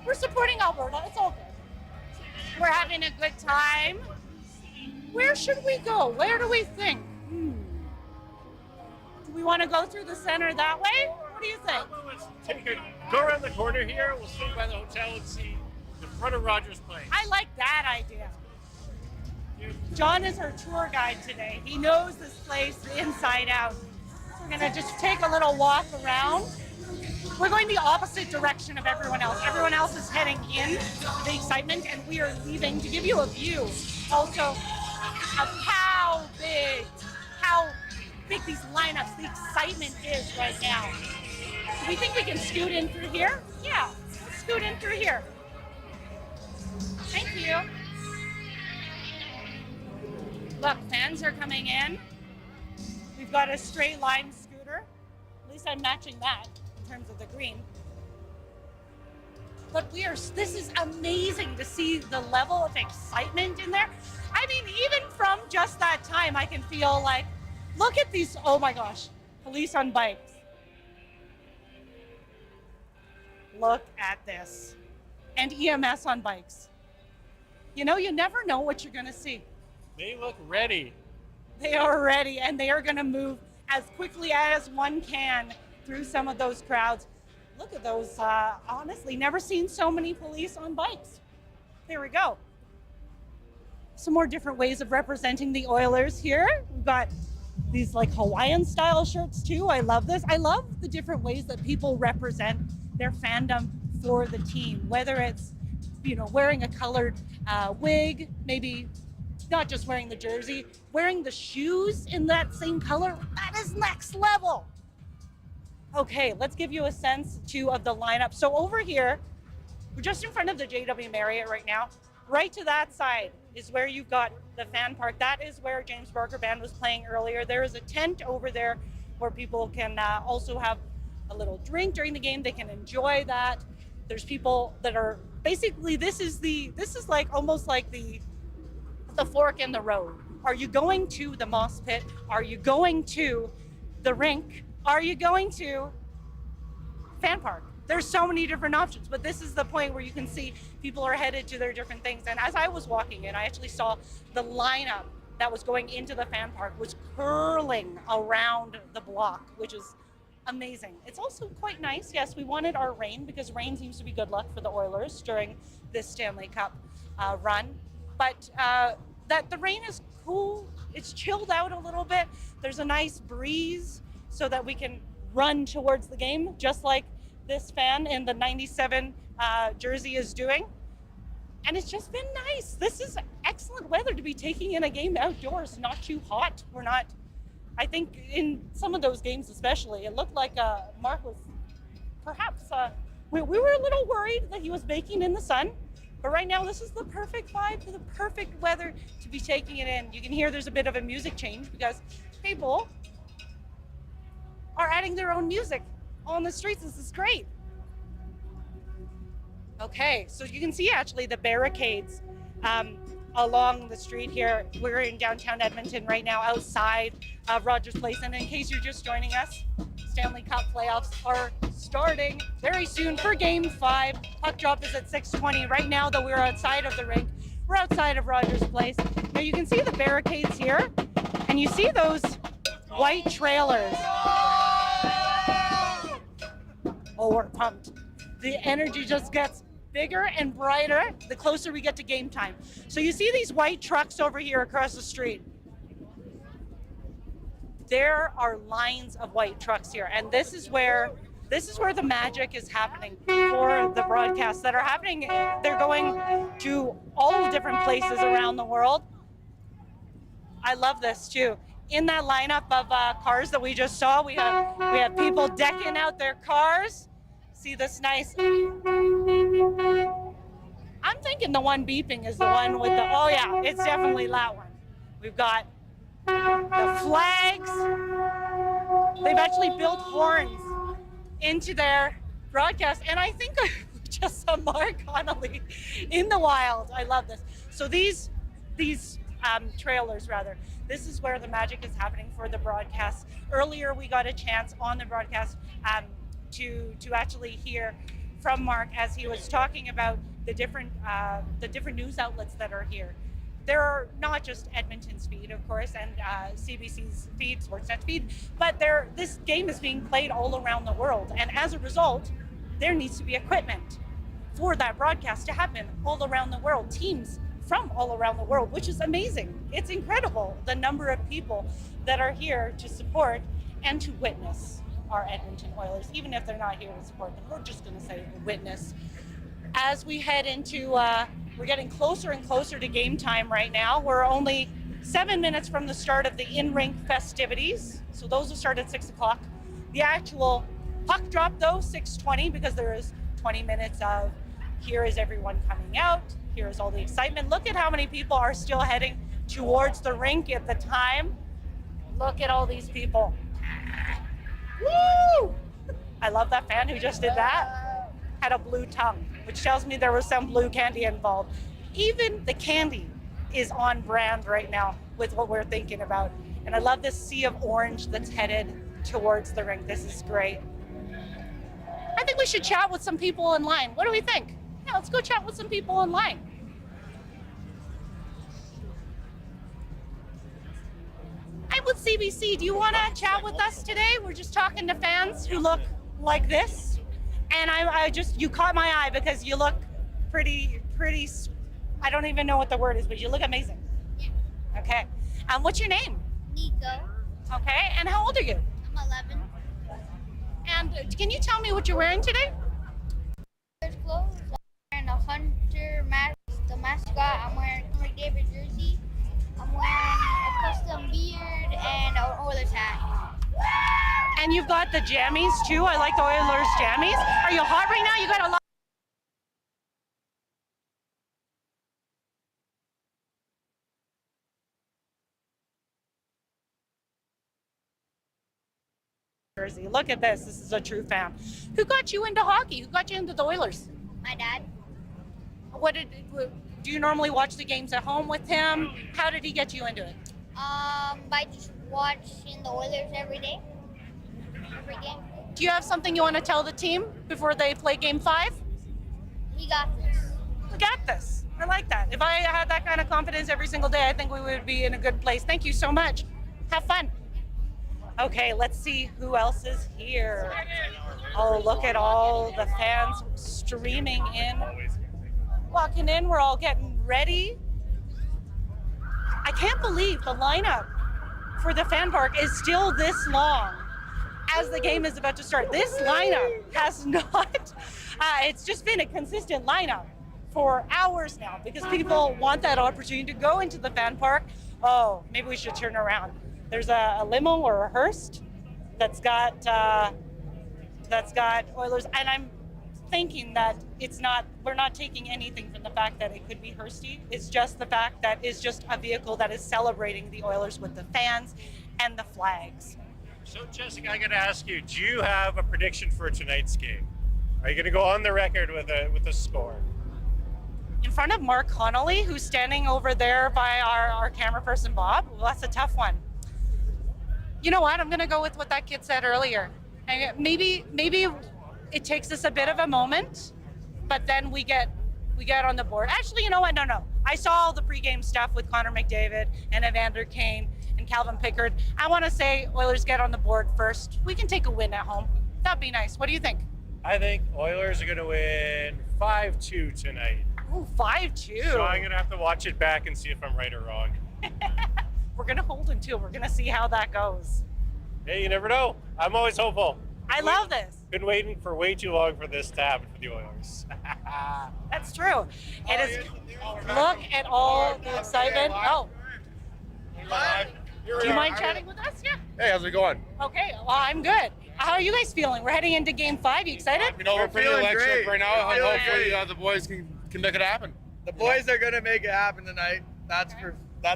We're supporting Alberta. It's all good. We're having a good time. Where should we go? Where do we think? Do we want to go through the center that way? What do you think? Go around the corner here. We'll swing by the hotel and see the front of Rogers Place. I like that idea. John is our tour guide today. He knows this place inside out. So we're gonna just take a little walk around. We're going the opposite direction of everyone else. Everyone else is heading in with the excitement, and we are leaving to give you a view also of how big these lineups, the excitement is right now. Do we think we can scoot in through here? Yeah, let's scoot in through here. Thank you. Look, fans are coming in. We've got a straight line scooter. At least I'm matching that in terms of the green. But this is amazing to see the level of excitement in there. I mean, even from just that time, I can feel like, look at these, oh my gosh, police on bikes. Look at this. And EMS on bikes. You know, you never know what you're gonna see. They look ready. They are ready, and they are going to move as quickly as one can through some of those crowds. Look at those. Honestly, never seen so many police on bikes. There we go. Some more different ways of representing the Oilers here. We've got these like Hawaiian style shirts too. I love this. I love the different ways that people represent their fandom for the team, whether it's, wearing a colored wig, maybe not just wearing the jersey, wearing the shoes in that same color. That is next level. Okay, let's give you a sense too of the lineup. So over here, we're just in front of the JW Marriott right now. Right to that side is where you've got the fan park. That is where James Barker Band was playing earlier. There is a tent over there where people can also have a little drink during the game. They can enjoy that. There's people that are basically, this is like almost like the fork in the road. Are you going to the moss pit? Are you going to the rink? Are you going to fan park? There's so many different options, but this is the point where you can see people are headed to their different things. And as I was walking in, I actually saw the lineup that was going into the fan park was curling around the block, which is amazing. It's also quite nice. Yes, we wanted our rain because rain seems to be good luck for the Oilers during this Stanley Cup run. But that the rain is cool. It's chilled out a little bit. There's a nice breeze so that we can run towards the game, just like this fan in the 97 jersey is doing. And it's just been nice. This is excellent weather to be taking in a game outdoors, not too hot. We're not, I think in some of those games especially, it looked like Mark was perhaps, we were a little worried that he was baking in the sun, but right now this is the perfect vibe, the perfect weather to be taking it in. You can hear there's a bit of a music change because people are adding their own music on the streets. This is great. Okay, so you can see actually the barricades along the street here. We're in downtown Edmonton right now outside of Rogers Place. And in case you're just joining us, Stanley Cup playoffs are starting very soon for Game 5. Puck drop is at 6:20. Right now, though, we're outside of the rink. We're outside of Rogers Place. Now you can see the barricades here, and you see those white trailers. Oh, we're pumped. The energy just gets bigger and brighter the closer we get to game time. So you see these white trucks over here across the street. There are lines of white trucks here, and this is where the magic is happening for the broadcasts that are happening. They're going to all different places around the world. I love this too. In that lineup of cars that we just saw, we have people decking out their cars. See this nice. I'm thinking the one beeping is the one with the. Oh yeah, it's definitely that one. We've got the flags. They've actually built horns into their broadcast, and I think I just saw Mark Connolly in the wild. I love this. So these trailers rather. This is where the magic is happening for the broadcast. Earlier, we got a chance on the broadcast to actually hear from Mark as he was talking about the different news outlets that are here. There are not just Edmonton's feed, of course, and CBC's feed, Sportsnet's feed, but this game is being played all around the world. And as a result, there needs to be equipment for that broadcast to happen all around the world. Teams from all around the world, which is amazing. It's incredible, the number of people that are here to support and to witness our Edmonton Oilers, even if they're not here to support them. We're just going to say witness. As we head into, we're getting closer and closer to game time right now. We're only 7 minutes from the start of the in-rink festivities. So those will start at 6 o'clock. The actual puck drop though, 6:20, because there is 20 minutes of here is everyone coming out. Here is all the excitement. Look at how many people are still heading towards the rink at the time. Look at all these people. Woo! I love that fan who just did that. Had a blue tongue, which tells me there was some blue candy involved. Even the candy is on brand right now with what we're thinking about. And I love this sea of orange that's headed towards the rink. This is great. I think we should chat with some people online. What do we think? Yeah, let's go chat with some people online. I'm with CBC. Do you want to chat with us today? We're just talking to fans who look like this. And you caught my eye because you look pretty, I don't even know what the word is, but you look amazing. Yeah. Okay. What's your name? Nico. Okay. And how old are you? I'm 11. And can you tell me what you're wearing today? There's clothes. I'm wearing a Hunter mask, the mascot. I'm wearing a McDavid jersey. I'm wearing a custom beard and an Oilers hat. And you've got the jammies too. I like the Oilers jammies. Are you hot right now? You got a lot. jersey. Look at this. This is a true fan. Who got you into hockey? Who got you into the Oilers? My dad. Do you normally watch the games at home with him? How did he get you into it? By just watching the Oilers every day. Every game. Do you have something you want to tell the team before they play Game 5? We got this. We got this. I like that. If I had that kind of confidence every single day, I think we would be in a good place. Thank you so much. Have fun. Okay, let's see who else is here. Oh, look at all the fans streaming in. Walking in, we're all getting ready. I can't believe the lineup for the fan park is still this long as the game is about to start. This lineup has not, it's just been a consistent lineup for hours now because people want that opportunity to go into the fan park. Oh, maybe we should turn around. There's a limo or a hearse that's got Oilers, and I'm thinking that we're not taking anything from the fact that it could be Hursty. It's just the fact that it's just a vehicle that is celebrating the Oilers with the fans and the flags. So Jessica, I got to ask you, do you have a prediction for tonight's game? Are you going to go on the record with a score? In front of Mark Connolly, who's standing over there by our camera person, Bob? Well, that's a tough one. You know what? I'm going to go with what that kid said earlier. And maybe it takes us a bit of a moment, but then we get on the board. Actually, you know what? No. I saw all the pregame stuff with Connor McDavid and Evander Kane and Calvin Pickard. I want to say Oilers get on the board first. We can take a win at home. That'd be nice. What do you think? I think Oilers are going to win 5-2 tonight. Ooh, 5-2. So I'm going to have to watch it back and see if I'm right or wrong. We're going to hold him too. We're going to see how that goes. Hey, you never know. I'm always hopeful. I love this. Been waiting for way too long for this to happen for the Oilers. That's true. It is. Look at all the excitement. Oh. Do you mind chatting with us? Yeah. Hey, how's it going? Okay. Well, I'm good. How are you guys feeling? We're heading into Game 5. You excited? You know, we're pretty electric right now. Hopefully the boys can make it happen. The boys are gonna make it happen tonight. That's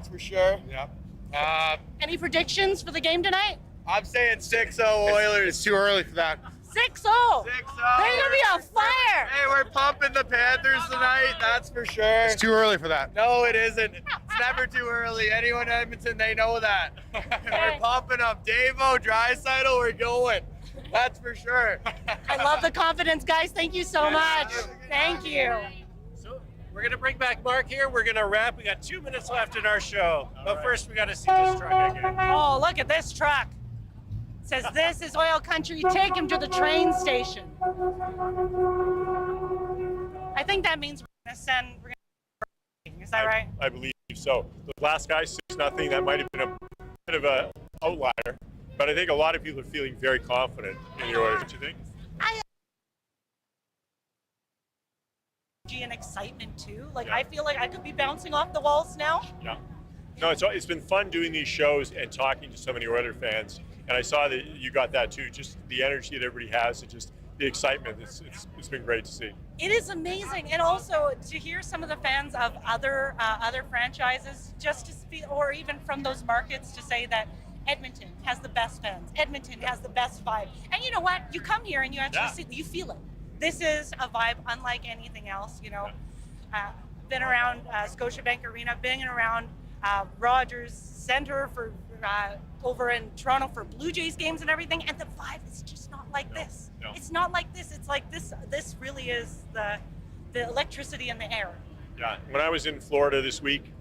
for sure. Yeah. Any predictions for the game tonight? I'm saying 6-0 Oilers. It's too early for that. 6-0. 6-0. They're gonna be on fire. Hey, we're pumping the Panthers tonight. That's for sure. It's too early for that. No, it isn't. It's never too early. Anyone in Edmonton, they know that. We're pumping them. Davo, Draisaitl, we're going. That's for sure. I love the confidence, guys. Thank you so much. Thank you. So we're going to bring back Mark here. We're going to wrap. We got 2 minutes left in our show. But first, we got to see this truck again. Oh, look at this truck. It says, "This is oil country. Take him to the train station." I think that means we're going to send. Is that right? I believe so. The last guy, 6-0. That might have been a bit of an outlier. But I think a lot of people are feeling very confident in the Oilers. What do you think? And excitement too. I feel like I could be bouncing off the walls now. Yeah. No, it's been fun doing these shows and talking to so many Oilers fans. And I saw that you got that too. Just the energy that everybody has and just the excitement. It's been great to see. It is amazing, and also to hear some of the fans of other franchises, just to speak, or even from those markets, to say that Edmonton has the best fans. Edmonton has the best vibe. And you know what? You come here and you actually you feel it. This is a vibe unlike anything else. You know, been around Scotiabank Arena, been around Rogers Center for over in Toronto for Blue Jays games and everything, and the vibe is just not like this. No. It's not like this. It's like this. This really is the electricity in the air. Yeah. When I was in Florida this week,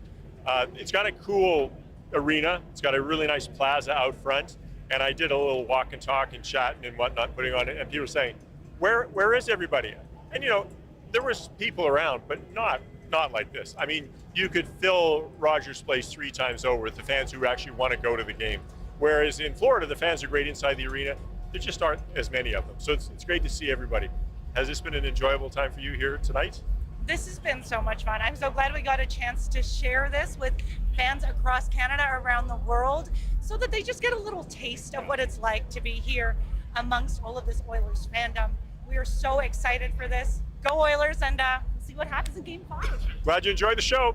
it's got a cool arena. It's got a really nice plaza out front, and I did a little walk and talk and chatting and whatnot, putting on it, and people were saying, where is everybody? And you know, there was people around, but not like this. I mean, you could fill Rogers Place 3 times over with the fans who actually want to go to the game. Whereas in Florida, the fans are great inside the arena. There just aren't as many of them. So it's great to see everybody. Has this been an enjoyable time for you here tonight? This has been so much fun. I'm so glad we got a chance to share this with fans across Canada, around the world, so that they just get a little taste of what it's like to be here amongst all of this Oilers fandom. We are so excited for this. Go Oilers, and see what happens in Game 5. Glad you enjoyed the show.